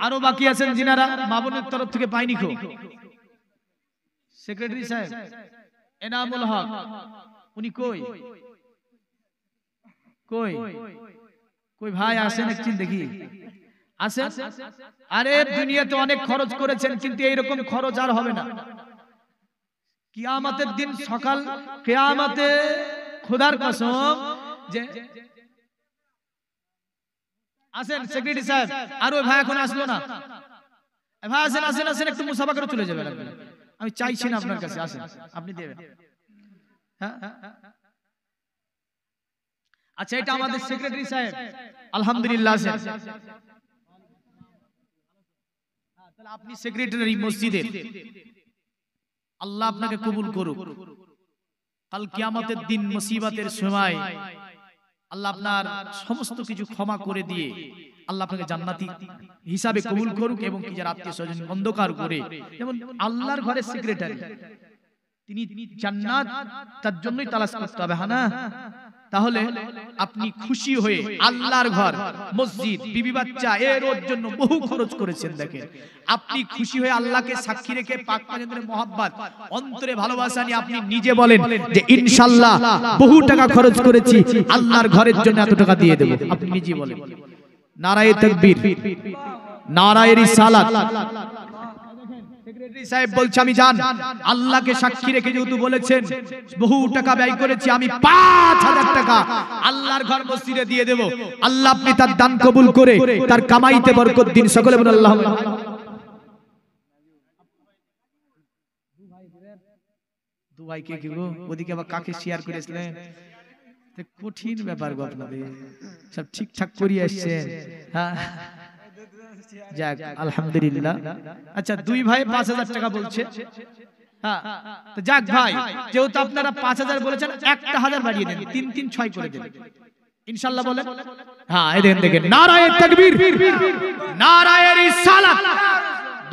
আরো বাকি আছেন যিনারা মা বোনের তরফ থেকে পাইনি। খো সেক্রেটারি সাহেব এনামুল হক, উনি কই কই কই ভাই আসেন একদিন দেখি, আসেন। আরে দুনিয়াতে অনেক খরচ করেছেন, কিন্তু এইরকম খরচ আর হবে না। কিয়ামতের দিন সকাল, কিয়ামতে খোদার কসম যে আসেন সেক্রেটারি সাহেব। আর ওই ভাই এখন আসলো না, ভাই আসেন আসেন আসেন, একটু মুসাফা করে চলে যাবেন। আমি চাইছি না আপনার কাছে, আসেন আপনি দেবেন। হ্যাঁ আচ্ছা, এটা আমাদের সেক্রেটারি সাহেব আলহামদুলিল্লাহ আছেন। তাহলে আপনি সেক্রেটারি মসজিদের, আল্লাহ আপনাকে কবুল করুক। কাল কিয়ামতের দিন মুসিবতের সময় আল্লাহ আপনার সমস্ত কিছু ক্ষমা করে দিয়ে আল্লাহ আপনাকে জান্নাতি হিসাবে কবুল করুক, এবং কি যারা আত্মীয় স্বজন অন্ধকার করে, যেমন আল্লাহর ঘরের সেক্রেটারি, তিনি জান্নাত তার জন্যই তালাশ করতে হবে। হ্যাঁ না? তাহলে আপনি খুশি হয়ে আল্লাহর ঘর, মসজিদ, বিবি বাচ্চা এর জন্য বহু খরচ করেছেন। দেখেন আপনি খুশি হয়ে আল্লাহকে সাক্ষী রেখে পাক পাজাতের মহব্বত অন্তরে ভালোবাসা নিয়ে আপনি নিজে বলেন যে ইনশাআল্লাহ বহু টাকা খরচ করেছি আল্লাহর ঘরের জন্য, এত টাকা দিয়ে দেব। আপনি নিজে বলেন নারায়ে তাকবীর, নারায়ে রিসালাত। সেক্রেটারি সাহেব বলছে আমি জান আল্লাহকে সাক্ষী রেখে যেহেতু বলেছেন বহু টাকা ব্যয় করেছি, আমি 5,000 টাকা আল্লাহর ঘর মসজিদে দিয়ে দেব। আল্লাহ আপনি তার দান কবুল করে তার কামাইতে বরকত দিন। সকলে বলুন আল্লাহুম্মা। দু ভাইকে কি গো, ওদিকে আবার কাকে শেয়ার করেছিলেন? কঠিন ব্যাপার গো, আপনাদের সব ঠিকঠাক করিয়ে আসছেন। হ্যাঁ যাক আলহামদুলিল্লাহ। আচ্ছা দুই ভাই 5,000 টাকা বলছে। হ্যাঁ তো যাক ভাই, যেহেতু আপনারা 5,000 বলেছেন, 1,000 বাড়িয়ে দেন, 3 3 6 করে দেন ইনশাআল্লাহ। বলেন হ্যাঁ, এই দেখেন নারায়ে তাকবীর, নারায়ে রিসালাত।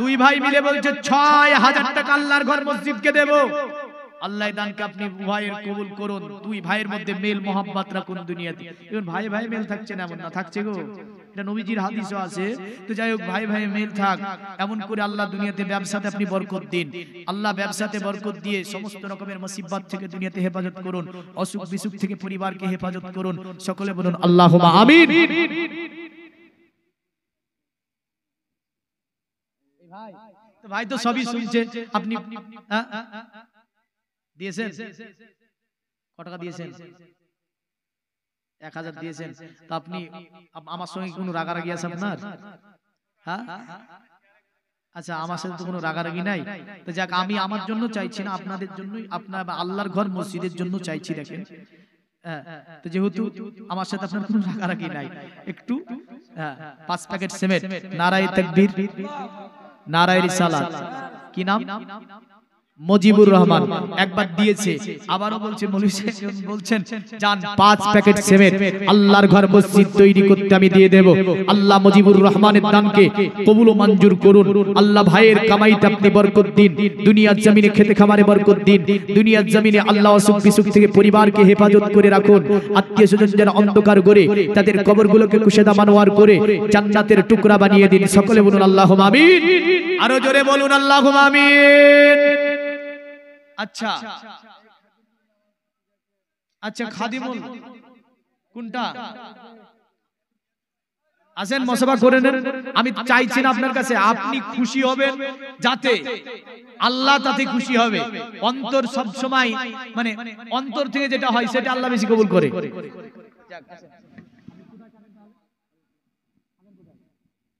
দুই ভাই মিলে বলছে 6,000 টাকা আল্লাহর ঘর মসজিদকে দেব। আল্লাহ দানকে আপনি ভাইয়ের কবুল করুন। দুই ভাইয়ের মধ্যে মেল মোহাব্বত রাখুন দুনিয়াতে। এখন ভাই ভাই মেল থাকছে না, এমন না, থাকছে গো, এটা নবীজির হাদিসও আছে। তো যাই হোক, ভাই ভাই মেল থাক, এমন করে আল্লাহ দুনিয়াতে ব্যবসাতে আপনি বরকত দিন। আল্লাহ ব্যবসাতে বরকত দিয়ে সমস্ত রকমের মুসিবত থেকে দুনিয়াতে হেফাজত করুন, অসুখ বিসুখ থেকে পরিবারকে হেফাজত করুন। সকলে বলুন আল্লাহুম্মা আমিন। ভাই তো সবই শুনছে, আপনি দিয়েছেন কত টাকা দিয়েছেন? 1,000 দিয়েছেন। তো আপনি আমার সঙ্গে কোনো রাগারাগি আছে আপনার? হ্যাঁ আচ্ছা, আমার সাথে তো কোনো রাগারাগি নাই। তো যাক, আমি আমার জন্য চাইছি না, আপনাদের জন্যই, আপনার আল্লাহর ঘর মসজিদের জন্য চাইছি। দেখেন তো যেহেতু আমার সাথে আপনার কোনো রাগারাগি নাই, একটু 5 প্যাকেট সিমেন্ট। নারায়ে তাকবীর, নারায়ে রিসালাত। কি নাম? মুজিবুর রহমান একবার দিয়েছে, আবারও বলছে মৌলভী সাহেব বলছেন জান 5 প্যাকেট সিমেন্ট আল্লাহর ঘর মসজিদ তৈরি করতে আমি দিয়ে দেব। আল্লাহ মুজিবুর রহমানের দানকে কবুল ও মঞ্জুর করুন। আল্লাহ ভাইয়ের কামাইতে আপনি বরকত দিন, দুনিয়ার জমিনে খেতে খামারে বরকত দিন, দুনিয়ার জমিনে আল্লাহ অসুখ বিসুখ থেকে পরিবারকে হেফাজত করে রাখুন। আত্মীয় স্বজন যারা অন্ধকার করে তাদের কবরগুলোকে কুশেদা মানোয়ার করে জান্নাতের টুকরা বানিয়ে দিন। সকলে বলুন আল্লাহুম্মা আমিন, আরো জোরে বলুন আল্লাহুম্মা আমিন। আচ্ছা আচ্ছা, খাদিমুল কোনটা আসেন মুসাফা করে নেন। আমি চাইছি না আপনার কাছে, আপনি খুশি হবেন যাতে আল্লাহ তাতে খুশি হবে। অন্তর সব সময় মানে অন্তর থেকে যেটা হয় সেটা আল্লাহ বেশি কবুল করে।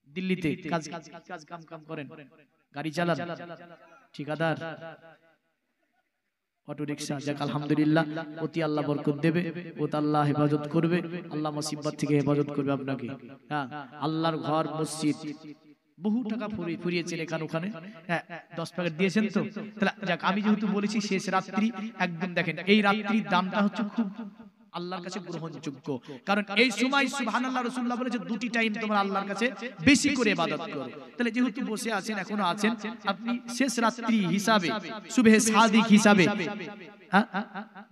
দিল্লিতে কাজ কাম করেন, গাড়ি চালান, ঠিকাদার, অটো রিকশা, যাক আলহামদুলিল্লাহ, অতি আল্লাহ বরকত দেবে, ওত আল্লাহ হেফাজত করবে, আল্লাহ মুসিবত থেকে হেফাজত করবে আপনাকে। হ্যাঁ, আল্লাহর ঘর মসজিদ বহু টাকা ফুরিয়েছেন এখানে ওখানে। হ্যাঁ, 10 প্যাকেট দিয়েছেন তো। তাহলে যাক, আমি যেহেতু বলেছি শেষ রাত্রি, একদম দেখেন এই রাত্রির দামটা হচ্ছে খুব আল্লাহর কাছে গ্রহণযোগ্য। কারণ এই সময় সুবহানাল্লাহ, রাসূলুল্লাহ বলেছে দুটি টাইম তোমরা আল্লাহর কাছে বেশি করে ইবাদত করো। তাহলে যেহেতু বসে আছেন, এখনো আছেন, আপনি শেষ রাত্রি হিসাবে, সুবহে সাদিক হিসাবে, হ্যাঁ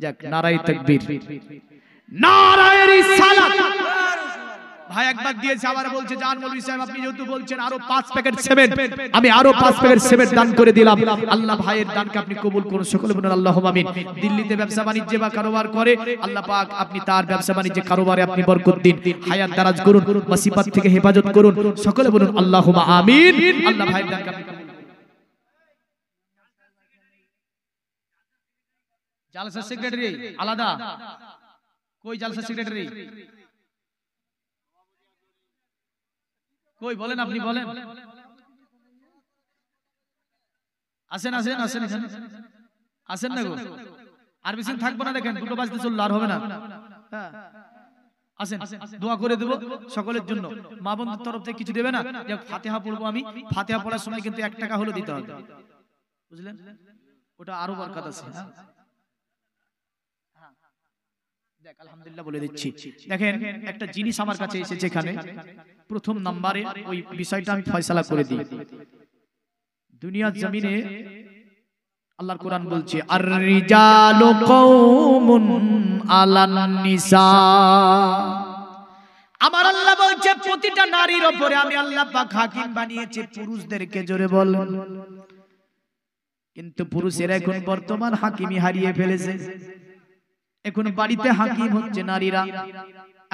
যাক, নারায়ে তাকবীর, নারায়ে রিসালাত। ভাই একবার দিয়েছে, আবার বলছে জান মৌলভী সাহেব আপনি যেহেতু বলছেন আরো 5 প্যাকেট সিমেন্ট, আমি আরো 5 প্যাকেট সিমেন্ট দান করে দিলাম। আল্লাহ ভাইয়ের দানকে আপনি কবুল করুন। সকলে বলুন আল্লাহুম্মা আমিন। দিল্লিতে ব্যবসা বাণিজ্য বা কারোবার করে, আল্লাহ পাক আপনি তার ব্যবসা বাণিজ্য কারোবারে আপনি বরকত দিন, হায়াত দারাজ করুন, মুসিবত থেকে হেফাজত করুন। সকলে বলুন আল্লাহুম্মা আমিন। আল্লাহ ভাইয়ের দানকে আপনি কবুল করুন। জালসা সেক্রেটারি আলাদা, কই জালসা সেক্রেটারি কই বলেন, আপনি বলেন। আসেন আসেন আসেন, এখানে আসেন না গো, আর বেশি থাকবো না, দেখেন 2টো বাজতে চললো, আর হবে না। হ্যাঁ আসেন, দোয়া করে দেব সকলের জন্য। মা বন্ধুর তরফ থেকে কিছু দেবে না, যে ফাতিহা পড়বো আমি, ফাতিহা পড়ার সময় কিন্তু 1 টাকা হলো দিতে হবে, বুঝলেন? ওটা আরো বরকত আছে। দেখ আলহামদুলিল্লাহ বলে দিচ্ছি। দেখেন একটা জিনিস আমার কাছে এসেছে এখানে, প্রথম নম্বরে ওই বিষয়টা আমি ফয়সালা করে দিই। দুনিয়ার জমিনে আল্লাহর কোরআন বলছে আর রিজালু কওমুন আলান নিসা। আমার আল্লাহ বলছে প্রতিটা নারীর উপরে আমি আল্লাহ পাক হাকিম বানিয়েছি পুরুষদেরকে। জোরে বলেন। কিন্তু পুরুষেরা এখন বর্তমান হাকিমি হারিয়ে ফেলেছে। এখন বাড়িতে হাকিম হচ্ছে নারীরা।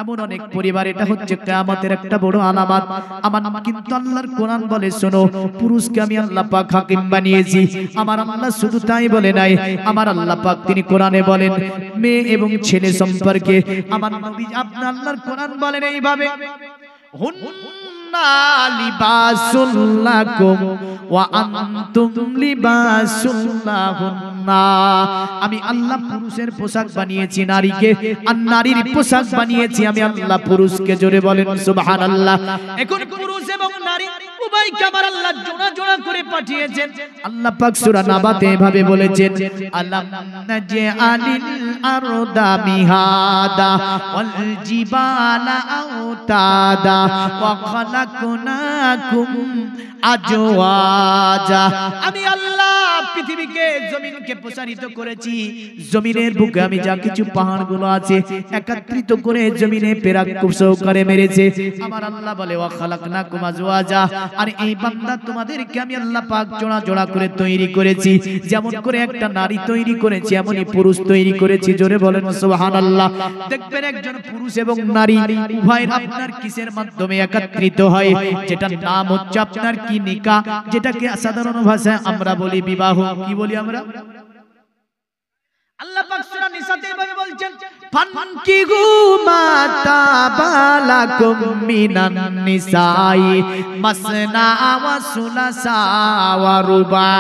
এমন অনেক পরিবার, এটা হচ্ছে কিয়ামতের একটা বড় আলামত। আমার কিন্তু আল্লাহর কোরআন বলে শোনো, পুরুষকে আমি আল্লাহ পাক হাকিম বানিয়েছি। আমার আল্লাহ শুধু তাই বলে নাই, আমার আল্লাহ পাক তিনি কোরআনে বলেন মেয়ে এবং ছেলে সম্পর্কে। আমার নবী আপনার আল্লাহর কোরআন বলেন এইভাবে, হুন্না লিবাসুল লাকুম ওয়া আনতুম লিবাসুল লাহুন্না। আমি আল্লাহ পুরুষের পোশাক বানিয়েছি নারীকে, আর নারীর পোশাক বানিয়েছি আমি আল্লাহ পুরুষকে। জোরে বলেন সুবহানাল্লাহ। এখন পুরুষ এবং নারী উভয়কে আমার আল্লাহ জোড়া জোড়া করে পাঠিয়েছেন। আল্লাহ পাক সূরা নাবাতে এভাবে বলেছেন, আলাম নাজআলিল আরদা মিহাদা ওয়াল জিবালা আওতাদা ওয়া খালাকনাকুম আজওয়াজা। আমি আল্লাহ পৃথিবীকে, জমিনকে প্রসারিত করেছি। জমিনের বুকে আমি যা কিছু পাহাড়গুলো আছে একত্রিত করে জমিনে পেরাক সহকারে মেরেছে। আমার আল্লাহ বলে ওয়া খালাকনাকুম আজওয়াজা। আর এই বান্দা তোমাদেরকে আমি আল্লাহ পাক জোড়া জোড়া করে তৈরি করেছি। যেমন করে একটা নারী তৈরি করেছি, এমনই পুরুষ তৈরি করেছি। জোরে বলেন সুবহানাল্লাহ। দেখবেন একজন পুরুষ এবং নারী উভয় আপনার কিসের মাধ্যমে একত্রিত হয়, যেটার নাম হচ্ছে আপনার কি নিকাহ, যেটাকে সাধারণ ভাষায় আমরা বলি বিবাহ। কি বলি আমরা? আল্লাহ পাক সূরা নিসাতে এভাবে বলছেন, ফানকিহু মা তাবালাকুম মিনান নিসাই মাসনা ওয়া সুলাসা ওয়া রুবা।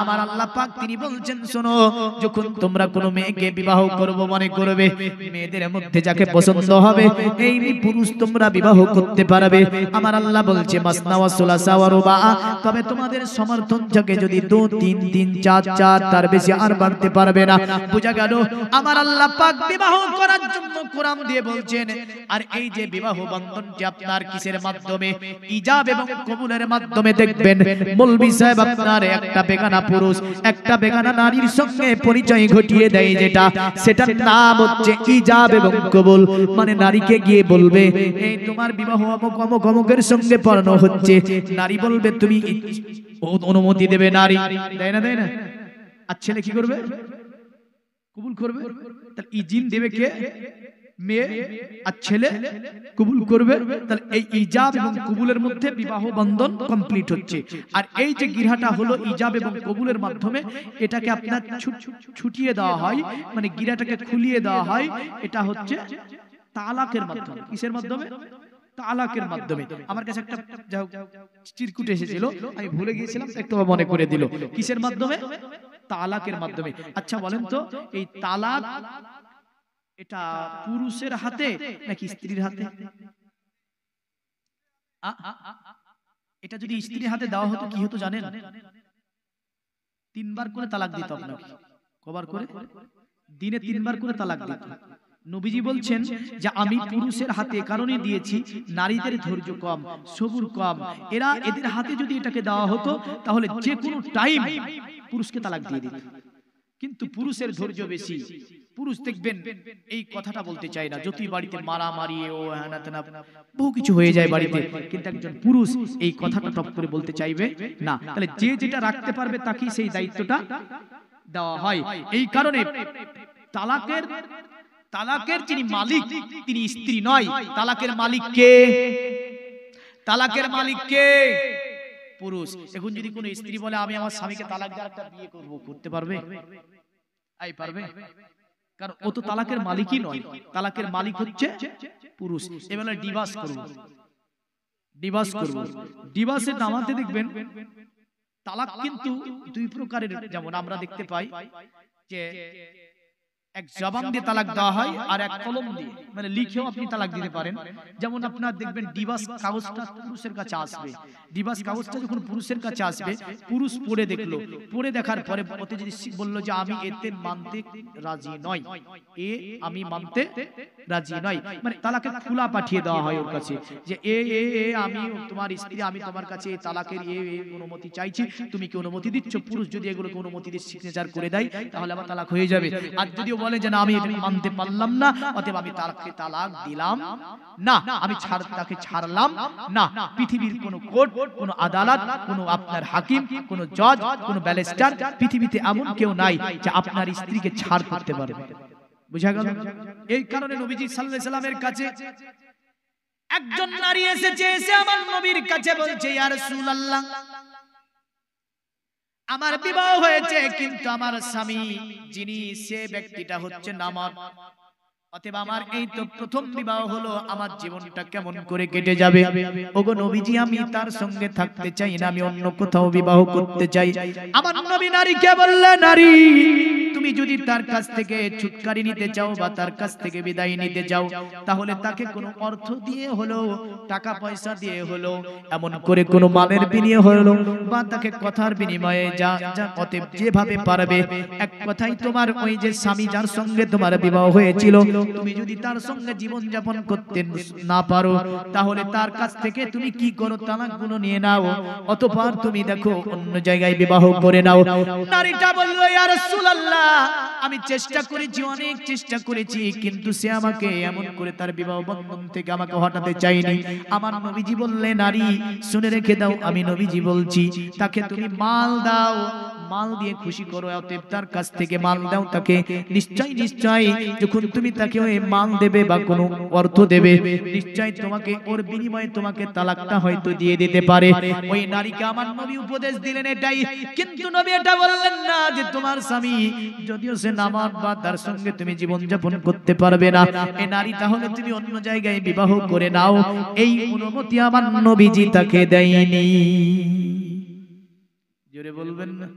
আমার আল্লাহ পাক তিনি বলছেন, শোনো, যখন তোমরা কোনো মেয়েকে বিবাহ করবে, মনে করবে মেয়েদের মধ্যে যাকে পছন্দ হবে এই পুরুষ তোমরা বিবাহ করতে পারবে। আমার আল্লাহ বলছে মাসনা ওয়া সুলাসা ওয়া রুবা, তবে তোমাদের সমর্থন থেকে যদি 2 3 3 4 4 তার বেশি আর বাড়তে পারবে না। বুঝা গেল? আমার আল্লাহ পাক বিবাহ করার জন্য কোরআন দিয়ে বলছেন। আর এই যে বিবাহ বন্ধনটি আপনার কিসের মাধ্যমে? ইজাব এবং কবুলের মাধ্যমে। দেখবেন মৌলভী সাহেব আপনার একটা বেগানা পুরুষ একটা বেগানা নারীর সঙ্গে পরিচয় ঘটিয়ে দেয়, যেটা সেটার নাম হচ্ছে ইজাব এবং কবুল। মানে নারীকে গিয়ে বলবে এই তোমার বিবাহ অমুক অমুক অমুকের সঙ্গে পড়ানো হচ্ছে, নারী বলবে তুমি অনুমতি দেবে, নারী দেয় না, দেয় না। আর ছেলে কি করবে? কবুল করবে। তাহলে ইজিন দেবে কে? মেয়ে। আর ছেলে কবুল করবে। তাহলে এই ইজাব এবং কবুলের মধ্যে বিবাহ বন্ধন কমপ্লিট হচ্ছে। আর এই যে গিরাটা হলো ইজাব এবং কবুলের মাধ্যমে, এটাকে আপনার ছুটিয়ে দেওয়া হয়, মানে গিরাটাকে খুলিয়ে দেওয়া হয়। এটা হচ্ছে তালাকের মাধ্যমে। কিসের মাধ্যমে? তালাকের মাধ্যমে। আমার কাছে একটা চিরকুট এসেছিল, আমি ভুলে গিয়েছিলাম, একটু মনে করে দিল। কিসের মাধ্যমে? তালাকের মাধ্যমে। আচ্ছা বলেন তো, এই তালাক এটা পুরুষের হাতে নাকি স্ত্রীর হাতে? এটা যদি স্ত্রীর হাতে দেওয়া হতো কি হতো জানেন? 3 বার করে তালাক দিত আপনাকে। কবার করে? দিনে 3 বার করে তালাক দিত। নবীজি বলছেন যে আমি পুরুষের হাতে কারণে দিয়েছি, নারীদের ধৈর্য কম, সবুর কম, এদের হাতে যদি এটাকে দেওয়া হতো তাহলে যে কোনো টাইম পুরুষকে তালাক দিয়ে দিত। কিন্তু পুরুষের ধৈর্য বেশি। পুরুষ দেখবেন এই কথাটা বলতে চায় না, যতই বাড়িতে মারামারি ও হ্যানা তেনা বহু কিছু হয়ে যায় বাড়িতে, কিন্তু একজন পুরুষ এই কথাটা টপ করে বলতে চাইবে না। তাহলে যে যেটা রাখতে পারবে তাকেই সেই দায়িত্বটা দেওয়া হয়। এই কারণে তালাকের যিনি মালিক তিনি স্ত্রী নয়। তালাকের মালিক কে? তালাকের মালিক কে? পুরুষ। এখন যদি কোনো স্ত্রী বলে আমি আমার স্বামীকে তালাক দিয়ে একটা বিয়ে করব, করতে পারবে? পারবে? কারণ ও তো তালাকের মালিকই নয়। তালাকের মালিক হচ্ছে পুরুষ। এবেলা ডিভোর্স করব, ডিভোর্স করব। ডিভোর্সের নামাতে দেখবেন তালাক কিন্তু 2 প্রকারের। যেমন আমরা দেখতে পাই যে এক জবান দিয়ে তালাক দেওয়া হয় আর এক কলম দিয়ে, মানে লিখেও আপনি তালাক দিতে পারেন। যেমন আপনার দেখবেন ডিভোর্স কাগজটা পুরুষের কাছে আসবে। ডিভোর্স কাগজটা যখন পুরুষের কাছে আসবে, পুরুষ পড়ে দেখলো, পড়ে দেখার পরে ওতে যদি বললো যে আমি এতে মানতে রাজি নই, আমি মানতে রাজি নই, মানে তালাকের খোলা পাঠিয়ে দেওয়া হয় ওর কাছে যে আমি তোমার স্ত্রী, আমি তোমার কাছে এই তালাকের অনুমতি চাইছি, তুমি কি অনুমতি দিচ্ছ? পুরুষ যদি এগুলোকে অনুমতি দিয়ে সিগনেচার করে দেয় তাহলে আমার তালাক হয়ে যাবে। আর যদি বলে যে না আমি এটা মানতে পারলাম না, অতএব আমি তাকে তালাক দিলাম না, আমি তাকে ছাড়লাম না। পৃথিবীর কোন কোর্ট, কোন আদালত, কোন আপনার হাকিম, কোন জজ, কোন ব্যারিস্টার, পৃথিবীতে এমন কেউ নাই যে আপনার স্ত্রীকে ছাড় করতে পারবে। বুঝা গেল? এই কারণে নবীজি সাল্লাল্লাহু আলাইহি সাল্লামের কাছে একজন নারী এসেছে, এসে আমার নবীর কাছে বলছে ইয়া রাসূলুল্লাহ, আমার বিবাহ হয়েছে কিন্তু আমার স্বামী যিনি সে ব্যক্তিটা হচ্ছে নামাজ, অতএব আমার এই তো প্রথম বিবাহ হলো, আমার জীবনটা কেমন করে কেটে যাবে? ওগো নবীজি, আমি তার সঙ্গে থাকতে চাই না, আমি অন্য কোথাও বিবাহ করতে চাই। আমার নবী নারীকে বললেন, নারী তুমি যদি তার কাছ থেকে ছুটকারি নিতে চাও বা তার কাছ থেকে বিদায় নিতে চাও, তাহলে তাকে কোনো অর্থ দিয়ে হলো, টাকা পয়সা দিয়ে হলো, এমন করে কোনো মানের বিনিময়ে হলো বা তাকে কথার বিনিময়ে যা অতএব যেভাবে পারবে। এক কথাই তোমার ওই যে স্বামী যার সঙ্গে তোমার বিবাহ হয়েছিল, তুমি যদি তার সঙ্গে জীবন যাপন করতে না পারো তাহলে তার কাছ থেকে তুমি কি করো? তালাকগুলো নিয়ে নাও, অতঃপর তুমি দেখো অন্য জায়গায় বিবাহ করে নাও। নারীটা বলল, ইয়া রাসূলুল্লাহ, আমি চেষ্টা করেছি, অনেক চেষ্টা করেছি, কিন্তু সে আমাকে এমন করে তার বিবাহ বন্ধন থেকে আমাকে হটাতে চাইনি। আমার নবীজি বললেন, নারী শুনে রেখে দাও, আমি নবীজি বলছি, তাকে তুমি মাল দাও, মাল দিয়ে খুশি করো, অতএব তার কাছ থেকে মাল দাও তাকে। নিশ্চয় নিশ্চয় যখন তুমি তাকে ওই মাল দেবে বা কোনো অর্থ দেবে, নিশ্চয় তোমাকে ওর বিনিময়ে তোমাকে তালাকটা হয়তো দিয়ে দিতে পারে। ওই নারীকে আমার নবী উপদেশ দিলেন এটাই, কিন্তু নবী এটা বললেন না যে তোমার স্বামী যদিও সে নামাজ বা তার সঙ্গে তুমি জীবন যাপন করতে পারবে না, এই নারী তাহলে তুমি অন্য জায়গায় বিবাহ করে নাও, এই অনুমতি আমার নবীজি তাকে দেয়নি। জোরে বলবেন না?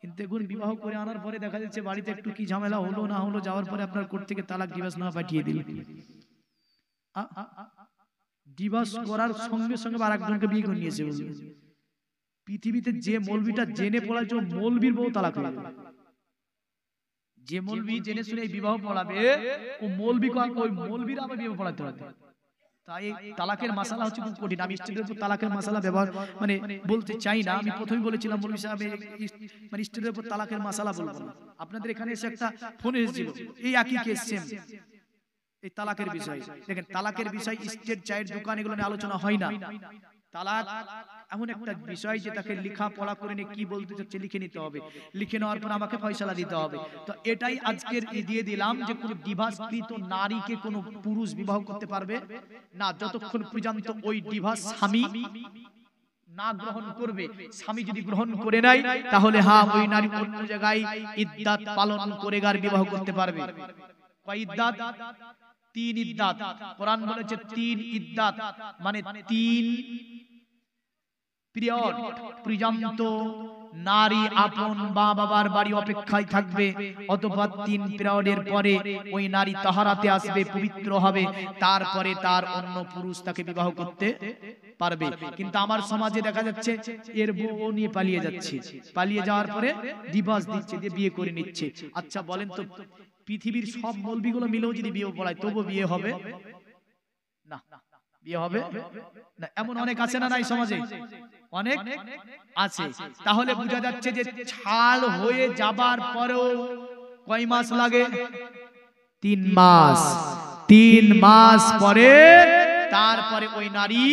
কিন্তু এখন বিবাহ করে আনার পরে দেখা যাচ্ছে বাড়িতে একটু কি ঝামেলা হলো না হলো, যাওয়ার পরে আপনার কোর্ট থেকে তালাক ডিভোর্স না পাঠিয়ে দিল। ডিভোর্স করার সঙ্গে সঙ্গে আরেকজনকে বিয়ে করে নিয়েছে। পৃথিবীতে যে মৌলবিটা জেনে পড়ায় মৌলবীর বউ তালাক হয়ে যাবে। যে মৌলবি জেনে শুনে বিবাহ পড়াবে ও মৌলবি ওই মৌলবির আবার বিবাহ পড়াতে হবে। তাই তালাকের মাসালা হচ্ছে খুব কঠিন। আমি স্টেজের উপর তালাকের মাসালা ব্যবহার মানে বলতে চাই না। আমি প্রথমেই বলেছিলাম মৌলবি সাহেব মানে স্টেজের উপর তালাকের মাসালা বলবো না। আপনাদের এখানে এসে একটা ফোন এসেছিল, এই একই কেস সেম, এই তালাকের বিষয়। দেখেন তালাকের বিষয় স্টেজ চায়ের দোকান এগুলো নিয়ে আলোচনা হয় না। তালাক এমন একটা বিষয় যে তাকে লেখা পড়া করে নিয়ে কি বলতে চাচ্ছে লিখে নিতে হবে, লিখে নেওয়ার পর আমাকে ফয়সালা দিতে হবে। তো এটাই আজকের দিয়ে দিলাম যে কোন ডিভোর্সকৃত নারীকে কোন পুরুষ বিবাহ করতে পারবে না যতক্ষণ পর্যন্ত ওই ডিভোর্স স্বামী না গ্রহণ করবে। স্বামী যদি গ্রহণ করে নাই তাহলে হ্যাঁ ওই নারী অন্য জায়গায় ইদ্দাত পালন করে গার বিবাহ করতে পারবে। কয় ইদ্দাত? 3 ইদ্দাত। কোরআন বলেছে 3 ইদ্দাত, মানে 3 পিরিয়ড পর্যন্ত নারী আপন বাবার বাড়ি অপেক্ষায় থাকবে, অথবা 3 পিরিয়ডের পরে ওই নারী তাহারাতে আসবে, পবিত্র হবে, তারপরে তার অন্য পুরুষ তাকে বিবাহ করতে পারবে। কিন্তু আমার সমাজে দেখা যাচ্ছে এর বউ নিয়ে পালিয়ে যাচ্ছে, পালিয়ে যাওয়ার পরে ডিভোর্স দিচ্ছে, দিয়ে বিয়ে করে নিচ্ছে। আচ্ছা বলেন তো পৃথিবীর সব মৌলবিগুলো মিলেও যদি বিয়ে পড়ায় তবু বিয়ে হবে না? বিয়ে হবে না? এমন অনেক আছে না নাই সমাজে? অনেক আছে। তাহলে বোঝা যাচ্ছে যে ছাল হয়ে যাবার পরেও কয় মাস লাগে? 3 মাস। 3 মাস পরে তারপরে ওই নারী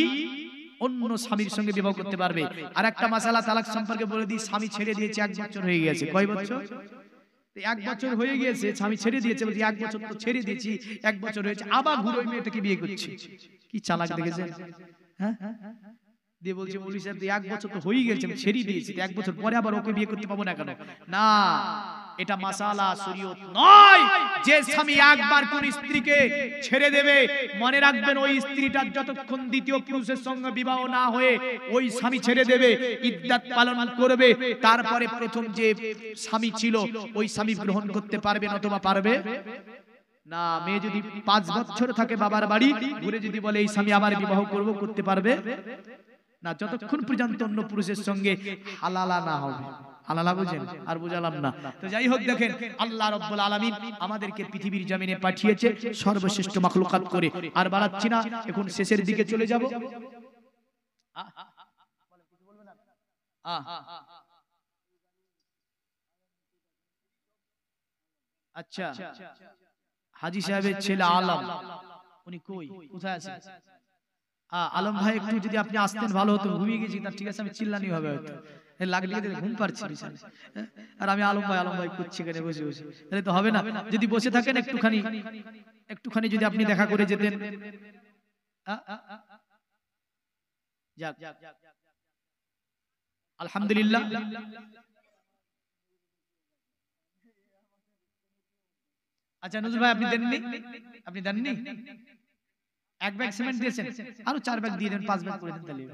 অন্য স্বামীর সঙ্গে বিবাহ করতে পারবে। আর একটা মাসালা তালাক সম্পর্কে বলে দিই, স্বামী ছেড়ে দিয়েছে 1 বছর হয়ে গেছে। কয় বছর? 1 বছর হয়ে গিয়েছে, স্বামী ছেড়ে দিয়েছে, বলছি 1 বছর তো ছেড়ে দিয়েছি, 1 বছর হয়েছে, আবার ঘুরে ওই মেয়েটাকে বিয়ে করছে। কি চালাক দেখেছেন? হ্যাঁ দিয়ে বলছে মৌলভী সাহেব 1 বছর তো হয়ে গেছে, ছেড়ে দিয়েছি, 1 বছর পরে আবার ওকে বিয়ে করতে পাবো না কেন? না, এটা মাসালা শরীয়ত নয় যে স্বামী একবার কোন স্ত্রীকে ছেড়ে দেবে, মনে রাখবেন ওই স্ত্রীটা যতক্ষণ দ্বিতীয় পুরুষের সঙ্গে বিবাহ না হয়ে ওই স্বামী ছেড়ে দেবে, ইদ্দাত পালন করবে, তারপরে প্রথম যে স্বামী ছিল ওই স্বামী গ্রহণ করতে পারবে না, অথবা পারবে না। মেয়ে যদি 5 বছর থাকে বাবার বাড়ি, ঘুরে যদি বলে এই স্বামী আবার বিবাহ করব, করতে পারবে না যতক্ষণ পর্যন্ত অন্য পুরুষের সঙ্গে হালালা না হবে। হালালা বুঝেন? আর বুঝালাম না। তো যাই হোক, দেখেন আল্লাহ রাব্বুল আলামিন আমাদেরকে পৃথিবীর জমিনে পাঠিয়েছে সর্বশ্রেষ্ঠ মাখলুকাত করে। আর বাড়াচ্ছি না, এখন শেষের দিকে চলে যাব। আচ্ছা, হাজী সাহেবের ছেলে আলম, উনি কই, কোথায় আছে? আলম ভাই একটু যদি আপনি আসতেন ভালো হতো, ঘুমিয়ে গেছি। তার ঠিক আছে, আমি চিল্লানি হবে হয়তো, লাগলে ঘুম পাচ্ছি বিশাল। আর আমি আলম ভাই করছি এখানে বসে বসে, তাহলে তো হবে না। যদি বসে থাকেন একটুখানি যদি আপনি দেখা করে যেতেন। যাক, আলহামদুলিল্লাহ। আচ্ছা নজরুল ভাই, আপনি দেননি? আপনি দেননি? 1 ব্যাগ সিমেন্ট দিয়েছেন, আরো 4 ব্যাগ দিয়ে দেন, 5 ব্যাগ করে দেন তাহলে।